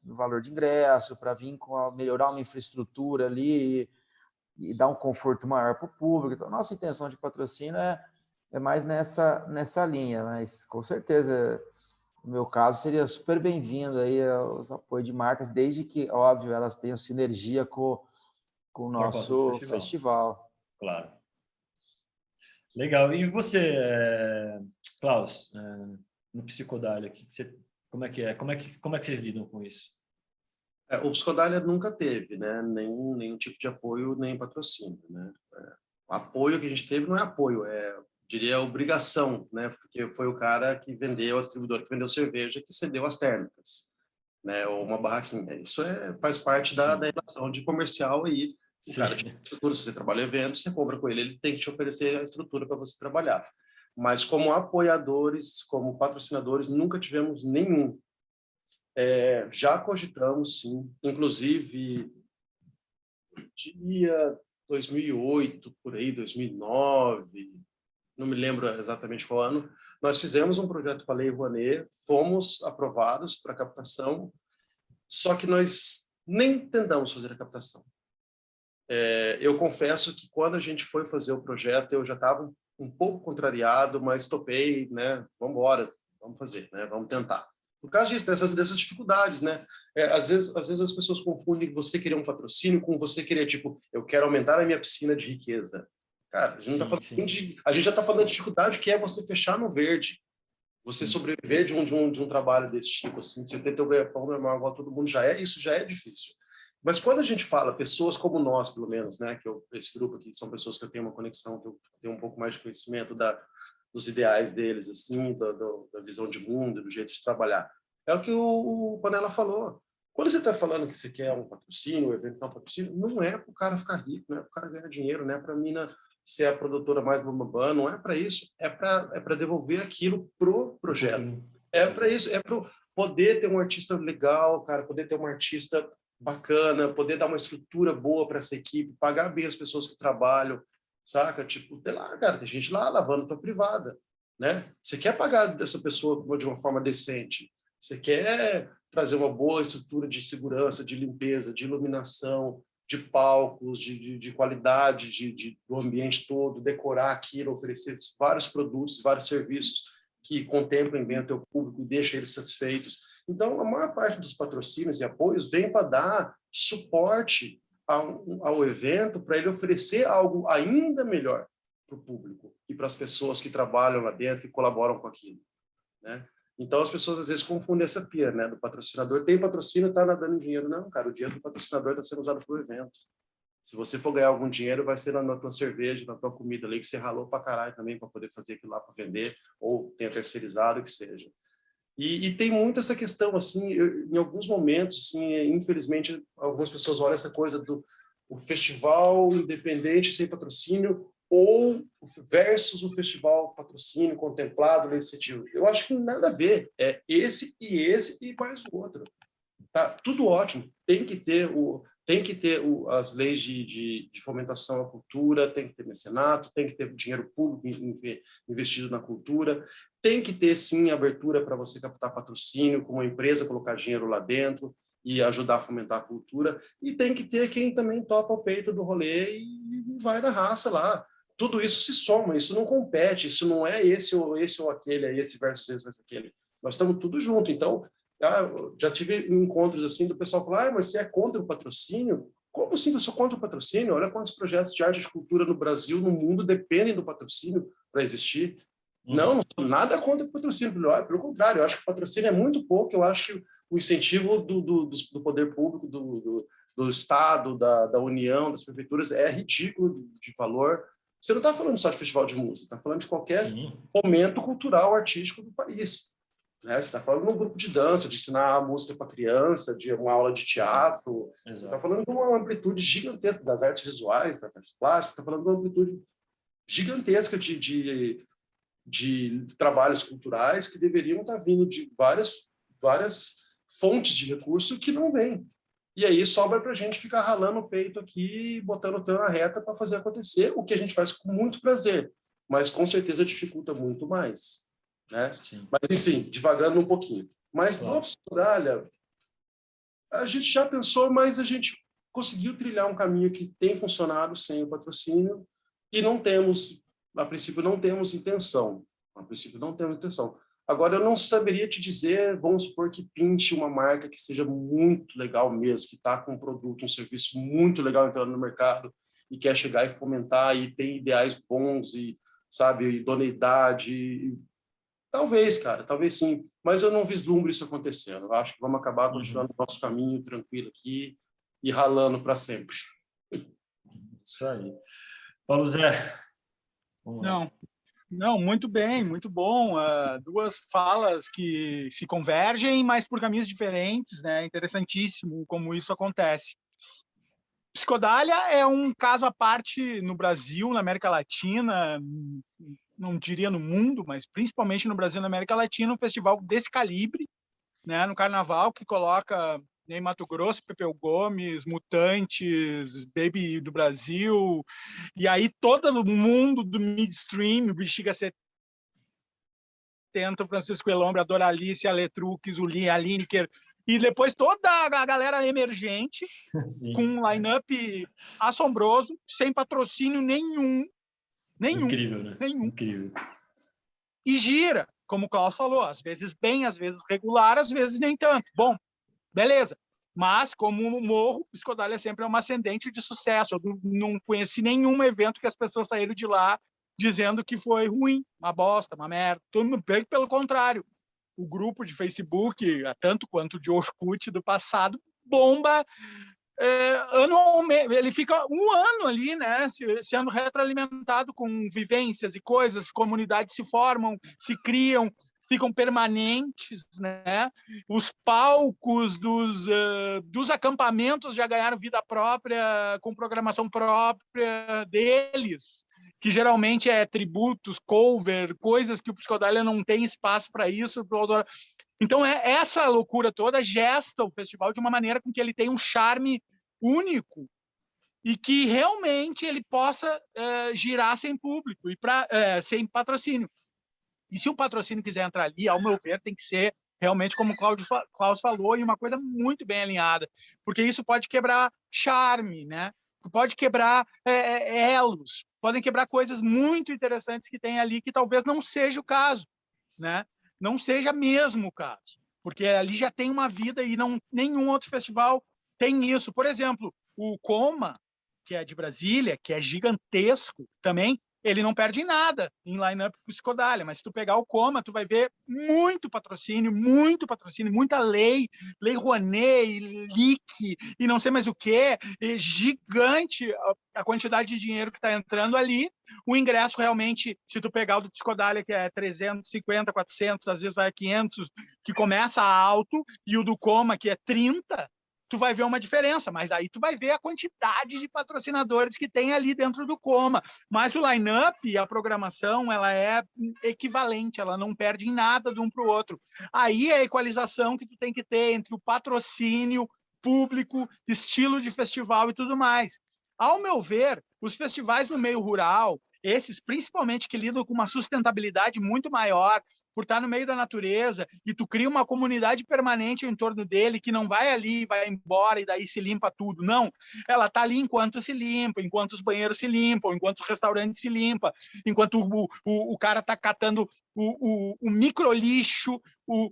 o valor de ingresso, para vir melhorar uma infraestrutura ali e dar um conforto maior para o público. Então, nossa intenção de patrocínio é mais nessa linha, mas com certeza, no meu caso, seria super bem-vindo aí os apoios de marcas, desde que, óbvio, elas tenham sinergia com o nosso festival. Claro. Legal. E você, Klaus, no Psicodália, como é que é? Como é que vocês lidam com isso? O Psicodália nunca teve, né? Nenhum tipo de apoio, nem patrocínio, né? O apoio que a gente teve não é apoio, diria obrigação, né? Porque foi o cara que vendeu, a distribuidora que vendeu cerveja, que cedeu as térmicas, né? Ou uma barraquinha. Isso faz parte da relação de comercial aí. O cara te estrutura, se você trabalha em eventos, você compra com ele tem que te oferecer a estrutura para você trabalhar. Mas como apoiadores, como patrocinadores, nunca tivemos nenhum. Já cogitamos, sim. Inclusive, dia 2008, por aí, 2009, não me lembro exatamente qual ano, nós fizemos um projeto com a Lei Rouanet, fomos aprovados para captação, só que nós nem tentamos fazer a captação. Eu confesso que quando a gente foi fazer o projeto, eu já estava um pouco contrariado, mas topei, né? Vamos embora, vamos fazer, né? Vamos tentar. Por causa disso, dessas dificuldades, né? Às vezes as pessoas confundem você querer um patrocínio com você querer, tipo, eu quero aumentar a minha piscina de riqueza. Cara, a gente já está falando da dificuldade que é você fechar no verde. Você sobreviver de um trabalho desse tipo, assim, você ter teu ganha-pão normal igual todo mundo, isso já é difícil. Mas quando a gente fala, pessoas como nós, pelo menos, né, esse grupo aqui são pessoas que eu tenho uma conexão, que eu tenho um pouco mais de conhecimento dos ideais deles, assim, da visão de mundo, do jeito de trabalhar. É o que o Panella falou. Quando você está falando que você quer um patrocínio, um evento que é um patrocínio, não é para o cara ficar rico, não é para o cara ganhar dinheiro, não é para a mina ser a produtora mais bambambã, não é para isso, é para devolver aquilo pro projeto. É para isso, é para poder ter um artista legal, cara, poder ter um artista bacana, poder dar uma estrutura boa para essa equipe, pagar bem as pessoas que trabalham, saca? Tipo, sei lá, cara, tem gente lá lavando tua privada, né? Você quer pagar essa pessoa de uma forma decente, você quer trazer uma boa estrutura de segurança, de limpeza, de iluminação, de palcos, de qualidade do ambiente todo, decorar aquilo, oferecer vários produtos, vários serviços que contemplem bem o teu público e deixem eles satisfeitos. Então, a maior parte dos patrocínios e apoios vem para dar suporte ao evento, para ele oferecer algo ainda melhor para o público e para as pessoas que trabalham lá dentro e colaboram com aquilo, né? Então, as pessoas às vezes confundem essa pia, né, do patrocinador. Tem patrocínio, está nadando em dinheiro. Não, cara, o dinheiro do patrocinador está sendo usado para o evento. Se você for ganhar algum dinheiro, vai ser na tua cerveja, na tua comida ali, que você ralou para caralho também para poder fazer aquilo lá para vender, ou tenha terceirizado, que seja. E tem muito essa questão, assim, em alguns momentos, assim, infelizmente, algumas pessoas olham essa coisa do o festival independente sem patrocínio ou versus o festival patrocínio contemplado no incentivo. Eu acho que nada a ver. É esse e mais o outro. Tá tudo ótimo. Tem que ter as leis de fomentação à cultura, tem que ter mecenato, tem que ter dinheiro público investido na cultura, tem que ter, sim, abertura para você captar patrocínio, com uma empresa colocar dinheiro lá dentro e ajudar a fomentar a cultura, e tem que ter quem também topa o peito do rolê e vai na raça lá. Tudo isso se soma, isso não compete, isso não é esse ou aquele, é esse versus aquele. Nós estamos tudo junto. Então, já tive encontros assim do pessoal falar, mas você é contra o patrocínio? Como assim eu sou contra o patrocínio? Olha quantos projetos de arte e de cultura no Brasil, no mundo, dependem do patrocínio para existir. Não sou nada contra o patrocínio, pelo contrário, eu acho que o patrocínio é muito pouco, eu acho que o incentivo do poder público, do Estado, da União, das prefeituras, é ridículo de valor. Você não está falando só de festival de música, está falando de qualquer momento cultural, artístico do país. Né? Você está falando de um grupo de dança, de ensinar música para criança, de uma aula de teatro. Você está falando de uma amplitude gigantesca das artes visuais, das artes plásticas, está falando de uma amplitude gigantesca de trabalhos culturais que deveriam estar vindo de várias fontes de recurso que não vêm. E aí sobra para a gente ficar ralando o peito aqui, botando o teu na reta para fazer acontecer, o que a gente faz com muito prazer, mas com certeza dificulta muito mais. Né? Mas, enfim, devagando um pouquinho. Mas, no Psicodália, a gente já pensou, mas a gente conseguiu trilhar um caminho que tem funcionado sem o patrocínio e não temos, a princípio, não temos intenção. Agora, eu não saberia te dizer, vamos supor que pinte uma marca que seja muito legal mesmo, que está com um produto, um serviço muito legal entrando no mercado e quer chegar e fomentar e tem ideais bons e, sabe, idoneidade. Talvez, cara, talvez sim, mas eu não vislumbro isso acontecendo. Eu acho que vamos acabar continuando o nosso caminho tranquilo aqui e ralando para sempre. Isso aí. Paulo Zé. Não, muito bem, muito bom. Duas falas que se convergem, mas por caminhos diferentes, né? Interessantíssimo como isso acontece. Psicodália é um caso à parte no Brasil, na América Latina, não diria no mundo, mas principalmente no Brasil e na América Latina, um festival desse calibre, né? No Carnaval, que coloca em Mato Grosso, Pepeu Gomes, Mutantes, Baby do Brasil, e aí todo o mundo do midstream, Bexiga 70, o Francisco Elombre, a Doralice, a Letrux, o a Lineker, e depois toda a galera emergente, com um line-up assombroso, sem patrocínio nenhum. Incrível, né? Nenhum. Incrível. E gira, como o Klaus falou, às vezes bem, às vezes regular, às vezes nem tanto. Bom, beleza. Mas, como o Morro, Psicodália sempre é uma ascendente de sucesso. Eu não conheci nenhum evento que as pessoas saíram de lá dizendo que foi ruim, uma bosta, uma merda. Tudo bem, pelo contrário. O grupo de Facebook, tanto quanto de Orkut do passado, bomba anualmente. Ele fica um ano ali, né, sendo retroalimentado com vivências e coisas, comunidades se formam, se criam, ficam permanentes, né? Os palcos dos acampamentos já ganharam vida própria, com programação própria deles, que geralmente é tributos, cover, coisas que o Psicodália não tem espaço para isso. Então, essa loucura toda gesta o festival de uma maneira com que ele tenha um charme único e que realmente ele possa girar sem público e sem patrocínio. E se o patrocínio quiser entrar ali, ao meu ver, tem que ser realmente, como o Klaus falou, e uma coisa muito bem alinhada, porque isso pode quebrar charme, né? Pode quebrar elos, podem quebrar coisas muito interessantes que tem ali, que talvez não seja o caso, né? Não seja mesmo o caso, porque ali já tem uma vida e nenhum outro festival tem isso. Por exemplo, o Coma, que é de Brasília, que é gigantesco também, ele não perde em nada em line-up Psicodália, mas se tu pegar o Coma, tu vai ver muito patrocínio, muita lei Rouanet, LIC, e não sei mais o que, gigante a quantidade de dinheiro que está entrando ali. O ingresso realmente, se tu pegar o do Psicodália, que é 350, 400, às vezes vai a 500, que começa alto, e o do Coma, que é 30, tu vai ver uma diferença, mas aí tu vai ver a quantidade de patrocinadores que tem ali dentro do Coma. Mas o line-up, a programação, ela é equivalente, ela não perde em nada de um para o outro. Aí é a equalização que tu tem que ter entre o patrocínio, público, estilo de festival e tudo mais. Ao meu ver, os festivais no meio rural, esses principalmente que lidam com uma sustentabilidade muito maior, por estar no meio da natureza, e tu cria uma comunidade permanente em torno dele, que não vai ali, vai embora e daí se limpa tudo. Não, ela está ali enquanto se limpa, enquanto os banheiros se limpam, enquanto os restaurantes se limpam, enquanto o cara está catando o microlixo,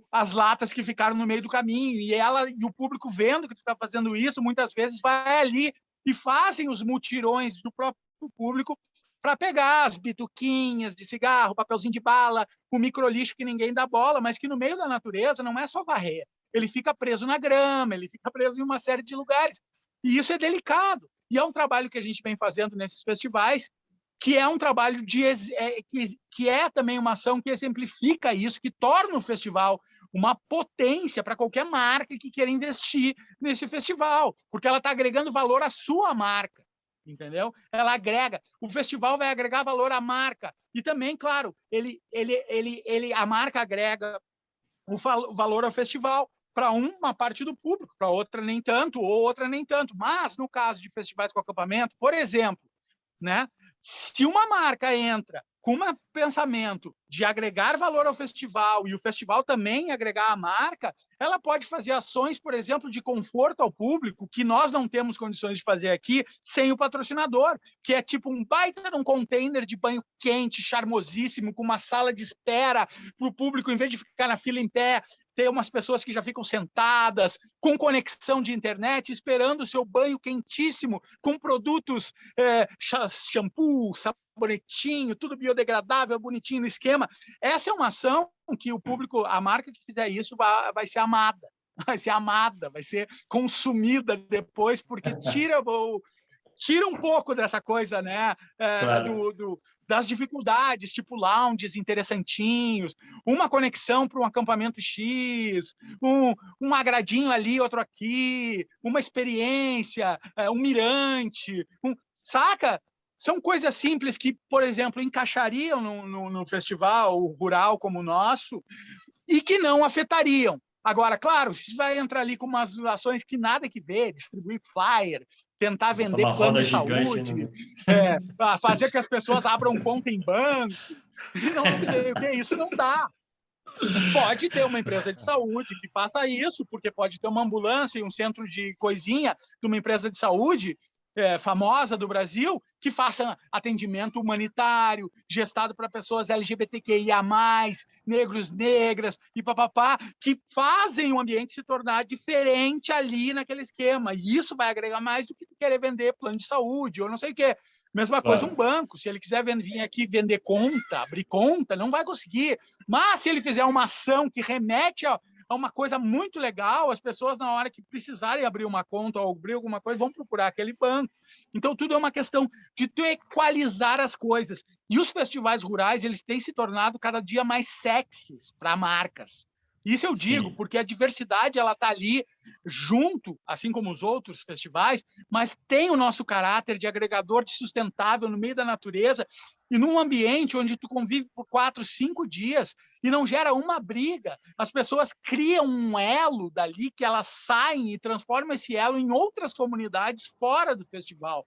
as latas que ficaram no meio do caminho, e o público vendo que tu está fazendo isso, muitas vezes vai ali e fazem os mutirões do próprio público para pegar as bituquinhas de cigarro, papelzinho de bala, o microlixo que ninguém dá bola, mas que no meio da natureza não é só varrer. Ele fica preso na grama, ele fica preso em uma série de lugares. E isso é delicado. E é um trabalho que a gente vem fazendo nesses festivais, que é um trabalho que é também uma ação que exemplifica isso, que torna o festival uma potência para qualquer marca que queira investir nesse festival, porque ela está agregando valor à sua marca. Entendeu? Ela agrega, o festival vai agregar valor à marca e também, claro, a marca agrega o valor ao festival para uma parte do público, para outra nem tanto, ou outra nem tanto. Mas no caso de festivais com acampamento, por exemplo, né? Se uma marca entra com um pensamento de agregar valor ao festival e o festival também agregar a marca, ela pode fazer ações, por exemplo, de conforto ao público, que nós não temos condições de fazer aqui sem o patrocinador, que é tipo um baita de um container de banho quente, charmosíssimo, com uma sala de espera para o público, em vez de ficar na fila em pé, ter umas pessoas que já ficam sentadas, com conexão de internet, esperando o seu banho quentíssimo, com produtos, shampoo, sabonetinho, tudo biodegradável, bonitinho no esquema. Essa é uma ação que o público, a marca que fizer isso, vai ser amada. Vai ser consumida depois, porque tira um pouco dessa coisa, né? Claro. Das dificuldades, tipo lounges interessantinhos, uma conexão para um acampamento X, um agradinho ali, outro aqui, uma experiência, um mirante, saca? São coisas simples que, por exemplo, encaixariam no festival rural como o nosso e que não afetariam. Agora, claro, se vai entrar ali com umas ações que nada que ver, distribuir flyer, tentar vender plano de saúde, fazer que as pessoas abram conta em banco, não sei o que é isso, não dá. Pode ter uma empresa de saúde que faça isso, porque pode ter uma ambulância e um centro de coisinha de uma empresa de saúde famosa do Brasil, que faça atendimento humanitário, gestado para pessoas LGBTQIA+, negros, negras, e papapá, que fazem o ambiente se tornar diferente ali naquele esquema. E isso vai agregar mais do que querer vender plano de saúde ou não sei o quê. Mesma coisa um banco, se ele quiser vir aqui vender conta, abrir conta, não vai conseguir. Mas se ele fizer uma ação que remete a uma coisa muito legal, as pessoas, na hora que precisarem abrir uma conta ou abrir alguma coisa, vão procurar aquele banco. Então, tudo é uma questão de tu equalizar as coisas. E os festivais rurais, eles têm se tornado cada dia mais sexys para marcas. Isso eu digo, Sim. porque a diversidade ela está ali junto, assim como os outros festivais, mas tem o nosso caráter de agregador de sustentável no meio da natureza e num ambiente onde tu convive por 4, 5 dias e não gera uma briga. As pessoas criam um elo dali que elas saem e transformam esse elo em outras comunidades fora do festival.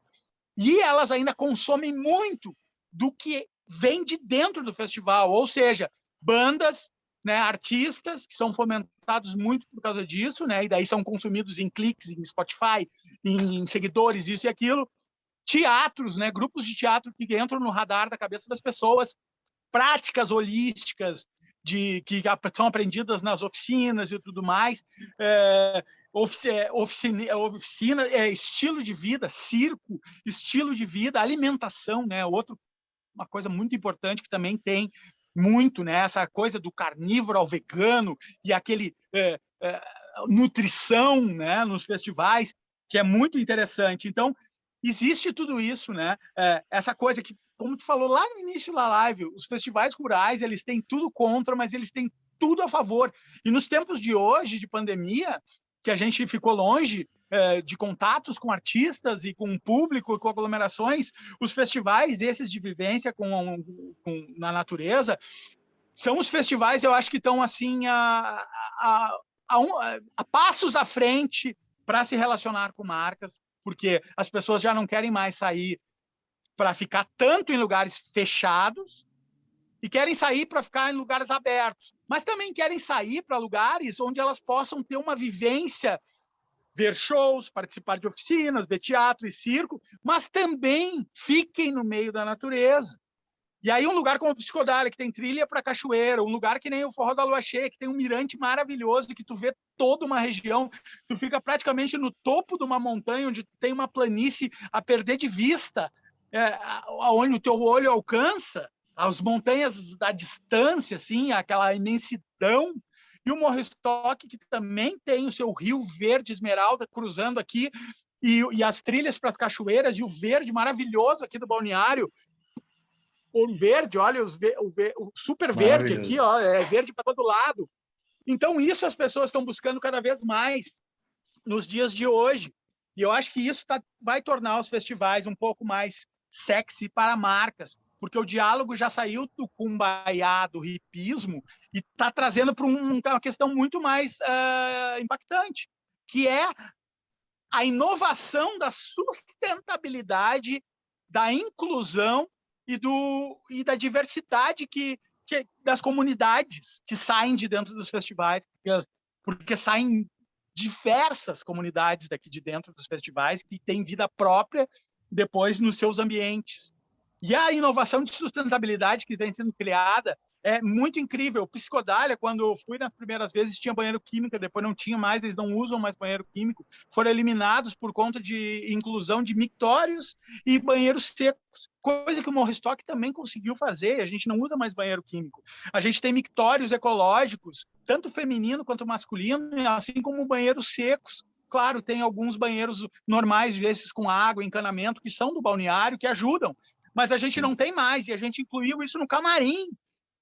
E elas ainda consomem muito do que vem de dentro do festival, ou seja, bandas, né, artistas que são fomentados muito por causa disso, né, e daí são consumidos em cliques, em Spotify, em seguidores, isso e aquilo. Teatros, né, grupos de teatro que entram no radar da cabeça das pessoas, práticas holísticas que são aprendidas nas oficinas e tudo mais, oficina, estilo de vida, circo, estilo de vida, alimentação, né, uma coisa muito importante que também tem muito, né, essa coisa do carnívoro ao vegano e aquele nutrição, né, nos festivais, que é muito interessante. Então, existe tudo isso, né? Essa coisa que, como tu falou lá no início da live, os festivais rurais, eles têm tudo contra, mas eles têm tudo a favor. E nos tempos de hoje, de pandemia, que a gente ficou longe de contatos com artistas e com o público, com aglomerações, os festivais, esses de vivência na natureza, são os festivais, eu acho que estão assim a passos à frente para se relacionar com marcas, porque as pessoas já não querem mais sair para ficar tanto em lugares fechados e querem sair para ficar em lugares abertos, mas também querem sair para lugares onde elas possam ter uma vivência, ver shows, participar de oficinas, ver teatro e circo, mas também fiquem no meio da natureza. E aí um lugar como o Psicodália, que tem trilha para cachoeira, um lugar que nem o Forró da Lua Cheia, que tem um mirante maravilhoso, que tu vê toda uma região, tu fica praticamente no topo de uma montanha, onde tem uma planície a perder de vista, onde o teu olho alcança, as montanhas da distância, assim, aquela imensidão, e o Morro Estoque, que também tem o seu Rio Verde Esmeralda cruzando aqui, e as trilhas para as cachoeiras, e o verde maravilhoso aqui do balneário, ouro verde, olha o super verde aqui, ó, é verde para todo lado. Então, isso as pessoas estão buscando cada vez mais nos dias de hoje. E eu acho que isso vai tornar os festivais um pouco mais sexy para marcas, porque o diálogo já saiu do kumbaya, do hipismo, e está trazendo para uma questão muito mais impactante, que é a inovação da sustentabilidade, da inclusão e da diversidade das comunidades que saem de dentro dos festivais, porque saem diversas comunidades daqui de dentro dos festivais que têm vida própria depois nos seus ambientes. E a inovação de sustentabilidade que vem sendo criada é muito incrível. O Psicodália, quando eu fui nas primeiras vezes, tinha banheiro químico, depois não tinha mais, eles não usam mais banheiro químico. Foram eliminados por conta de inclusão de mictórios e banheiros secos, coisa que o Morro Estoque também conseguiu fazer. A gente não usa mais banheiro químico. A gente tem mictórios ecológicos, tanto feminino quanto masculino, assim como banheiros secos. Claro, tem alguns banheiros normais, esses com água, encanamento, que são do balneário, que ajudam. Mas a gente não tem mais, e a gente incluiu isso no camarim.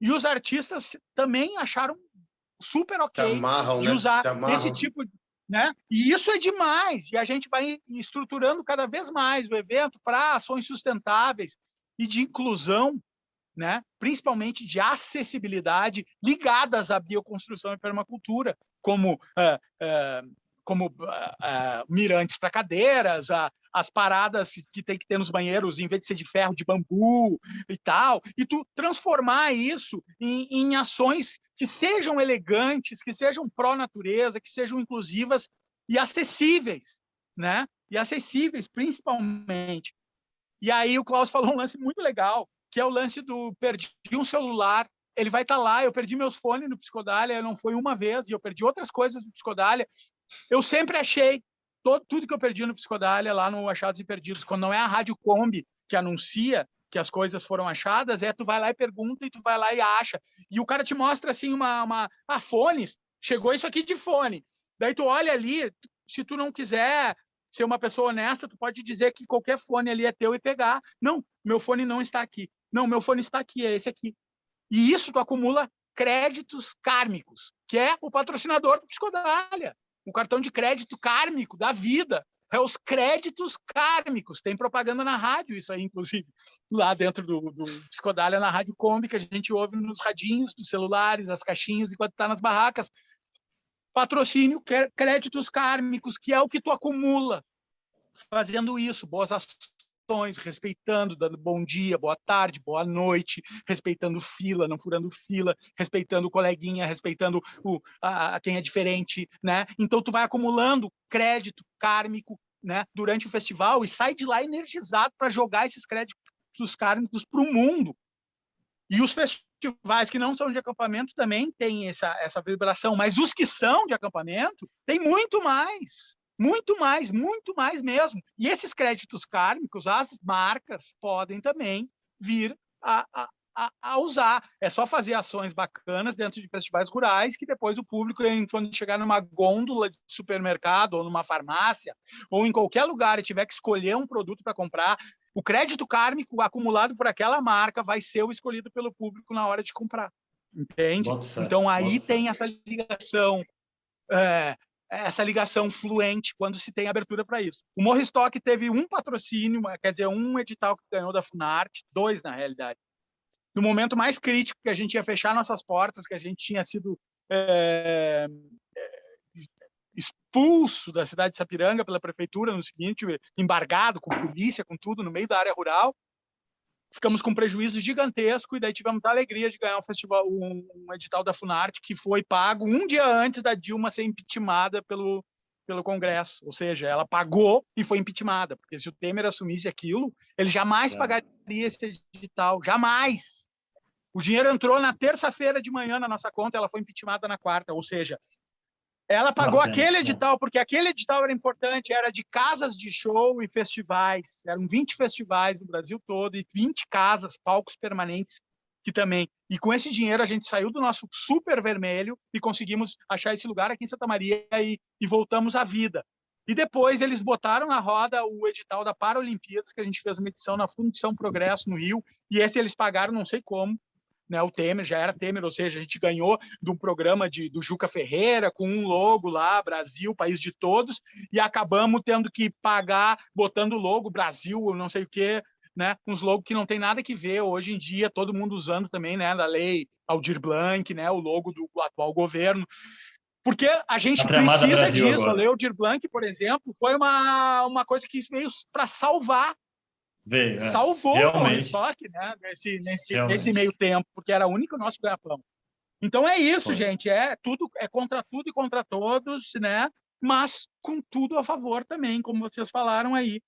E os artistas também acharam super ok de usar esse tipo, né? E isso é demais. E a gente vai estruturando cada vez mais o evento para ações sustentáveis e de inclusão, né? Principalmente de acessibilidade ligadas à bioconstrução e permacultura, como mirantes para cadeiras, as paradas que tem que ter nos banheiros, em vez de ser de ferro, de bambu e tal, e tu transformar isso em ações que sejam elegantes, que sejam pró-natureza, que sejam inclusivas e acessíveis, né? E acessíveis, principalmente. E aí o Klaus falou um lance muito legal, que é o lance do perdi um celular, ele vai estar lá, eu perdi meus fones no Psicodália, não foi uma vez, e eu perdi outras coisas no Psicodália. Eu sempre achei tudo que eu perdi no Psicodália, lá no Achados e Perdidos, quando não é a Rádio Kombi que anuncia que as coisas foram achadas, tu vai lá e pergunta, e tu vai lá e acha. E o cara te mostra, assim, fones, chegou isso aqui de fone. Daí tu olha ali, se tu não quiser ser uma pessoa honesta, tu pode dizer que qualquer fone ali é teu e pegar. Não, meu fone não está aqui. Não, meu fone está aqui, é esse aqui. E isso tu acumula créditos kármicos, que é o patrocinador do Psicodália. O cartão de crédito kármico da vida. É os créditos kármicos. Tem propaganda na rádio, isso aí, inclusive, lá dentro do Psicodália, na Rádio Kombi, que a gente ouve nos radinhos dos celulares, as caixinhas, enquanto está nas barracas. Patrocínio, créditos kármicos, que é o que tu acumula fazendo isso, boas ações, respeitando, dando bom dia, boa tarde, boa noite, respeitando fila, não furando fila, respeitando o coleguinha, respeitando quem é diferente, né? Então tu vai acumulando crédito kármico, né, durante o festival e sai de lá energizado para jogar esses créditos kármicos para o mundo. E os festivais que não são de acampamento também têm essa vibração, mas os que são de acampamento têm muito mais mesmo. E esses créditos kármicos, as marcas podem também vir a usar. É só fazer ações bacanas dentro de festivais rurais que depois o público, quando chegar numa gôndola de supermercado ou numa farmácia ou em qualquer lugar e tiver que escolher um produto para comprar, o crédito kármico acumulado por aquela marca vai ser o escolhido pelo público na hora de comprar. Entende? Então aí tem essa ligação fluente quando se tem abertura para isso. O Morro Stock teve um patrocínio, quer dizer, um edital que ganhou da Funarte, 2 na realidade. No momento mais crítico que a gente ia fechar nossas portas, que a gente tinha sido expulso da cidade de Sapiranga pela prefeitura, no seguinte, embargado com polícia, com tudo, no meio da área rural, ficamos com um prejuízo gigantesco e daí tivemos a alegria de ganhar um edital da Funarte que foi pago um dia antes da Dilma ser impeachmentada pelo Congresso. Ou seja, ela pagou e foi impeachmentada, porque se o Temer assumisse aquilo, ele jamais pagaria esse edital, jamais. O dinheiro entrou na terça-feira de manhã na nossa conta, ela foi impeachmentada na quarta, ou seja, ela pagou aquele edital, porque aquele edital era importante, era de casas de show e festivais. Eram 20 festivais no Brasil todo e 20 casas, palcos permanentes, que também. E com esse dinheiro a gente saiu do nosso super vermelho e conseguimos achar esse lugar aqui em Santa Maria e voltamos à vida. E depois eles botaram na roda o edital da Paralimpíadas, que a gente fez uma edição na Fundição Progresso, no Rio, e esse eles pagaram não sei como. Né, o Temer já era Temer, ou seja, a gente ganhou de um programa do Juca Ferreira com um logo lá, Brasil, país de todos, e acabamos tendo que pagar botando o logo Brasil, não sei o quê, né, uns logos que não tem nada que ver hoje em dia, todo mundo usando também, né, da lei Aldir Blanc, né, o logo do atual governo, porque a gente precisa disso. Agora. A lei Aldir Blanc, por exemplo, foi uma coisa que veio para salvar. Salvou o estoque, né, nesse meio tempo, porque era o único nosso ganha-pão. Então é isso, gente, tudo é contra tudo e contra todos, né? Mas com tudo a favor também, como vocês falaram aí.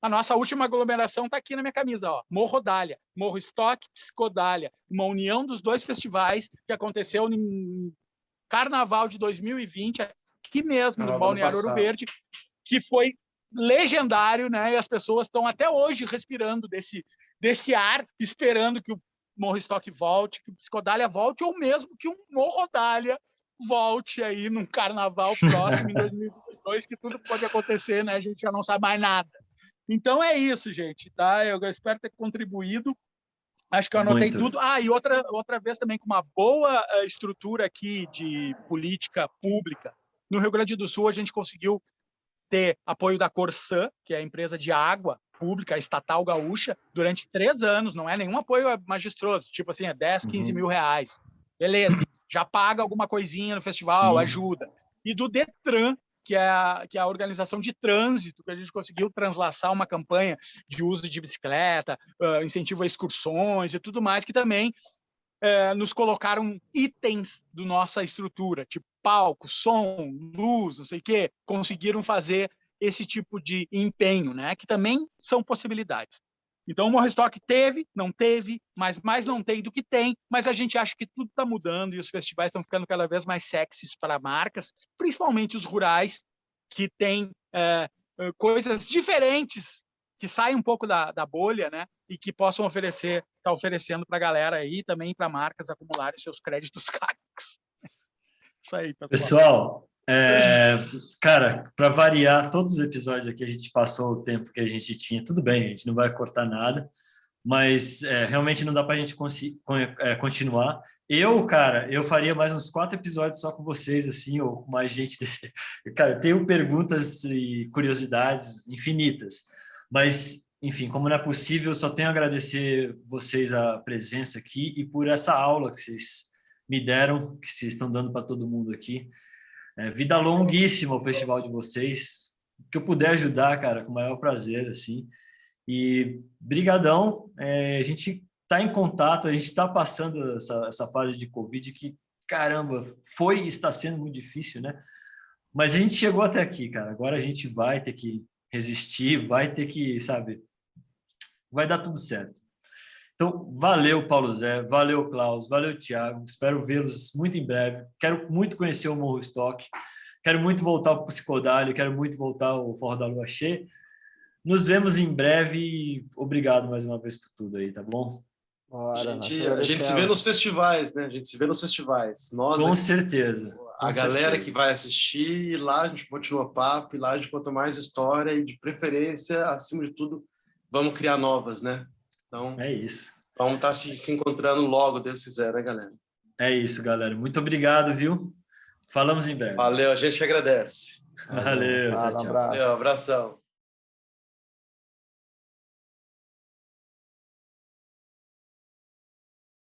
A nossa última aglomeração está aqui na minha camisa, ó, Morro Dália, Morro Stock, Psicodália, uma união dos 2 festivais que aconteceu no Carnaval de 2020, aqui mesmo, no Balneário Ouro Verde, que foi legendário, né? E as pessoas estão até hoje respirando desse ar, esperando que o Morro Stock volte, que o Psicodália volte, ou mesmo que um Morro Dália volte aí num carnaval próximo, em 2022, que tudo pode acontecer, né? A gente já não sabe mais nada. Então é isso, gente, tá? Eu espero ter contribuído. Acho que eu anotei tudo. E outra vez também, com uma boa estrutura aqui de política pública. No Rio Grande do Sul, a gente conseguiu ter apoio da Corsã, que é a empresa de água pública, a estatal gaúcha, durante 3 anos. Não é nenhum apoio magistroso, tipo assim, 10, 15 mil reais. Beleza, já paga alguma coisinha no festival, ajuda. E do Detran, que é a organização de trânsito, que a gente conseguiu translaçar uma campanha de uso de bicicleta, incentivo a excursões e tudo mais, que também nos colocaram itens da nossa estrutura, tipo palco, som, luz, não sei o quê, conseguiram fazer esse tipo de empenho, né? Que também são possibilidades. Então, o Morro Stock não teve, mas mais não tem do que tem, mas a gente acha que tudo está mudando e os festivais estão ficando cada vez mais sexys para marcas, principalmente os rurais, que têm coisas diferentes, que saem um pouco da bolha, né? E que possam estar oferecendo para a galera aí, também para marcas acumularem seus créditos kármicos. Isso aí, pessoal. Cara, para variar, todos os episódios aqui a gente passou o tempo que a gente tinha. Tudo bem, a gente não vai cortar nada, mas realmente não dá para a gente continuar. Cara, eu faria mais uns 4 episódios só com vocês, assim, ou com mais gente. Cara, eu tenho perguntas e curiosidades infinitas, mas, enfim, como não é possível, eu só tenho a agradecer vocês a presença aqui e por essa aula que vocês me deram, que vocês estão dando para todo mundo aqui. Vida longuíssima o festival de vocês. O que eu puder ajudar, cara, com o maior prazer, assim. E brigadão, a gente está em contato, a gente está passando essa fase de Covid que, caramba, foi e está sendo muito difícil, né? Mas a gente chegou até aqui, cara. Agora a gente vai ter que resistir, vai ter que, sabe, vai dar tudo certo. Então, valeu, Paulo Zé, valeu, Klaus, valeu, Thiago. Espero vê-los muito em breve. Quero muito conhecer o Morro Stock, quero muito voltar ao Psicodália, quero muito voltar ao Forró da Lua Cheia. Nos vemos em breve e obrigado mais uma vez por tudo aí, tá bom? Bora, a gente se vê nos festivais, né? A gente se vê nos festivais. Nós com aqui, certeza. A galera que vai assistir, e lá a gente continua papo, e lá a gente conta mais história e, de preferência, acima de tudo, vamos criar novas, né? Então, é isso. Vamos estar se encontrando logo, Deus quiser, né, galera? É isso, galera. Muito obrigado, viu? Falamos em breve. Valeu, a gente agradece. Valeu, tchau, tchau. Valeu, abração.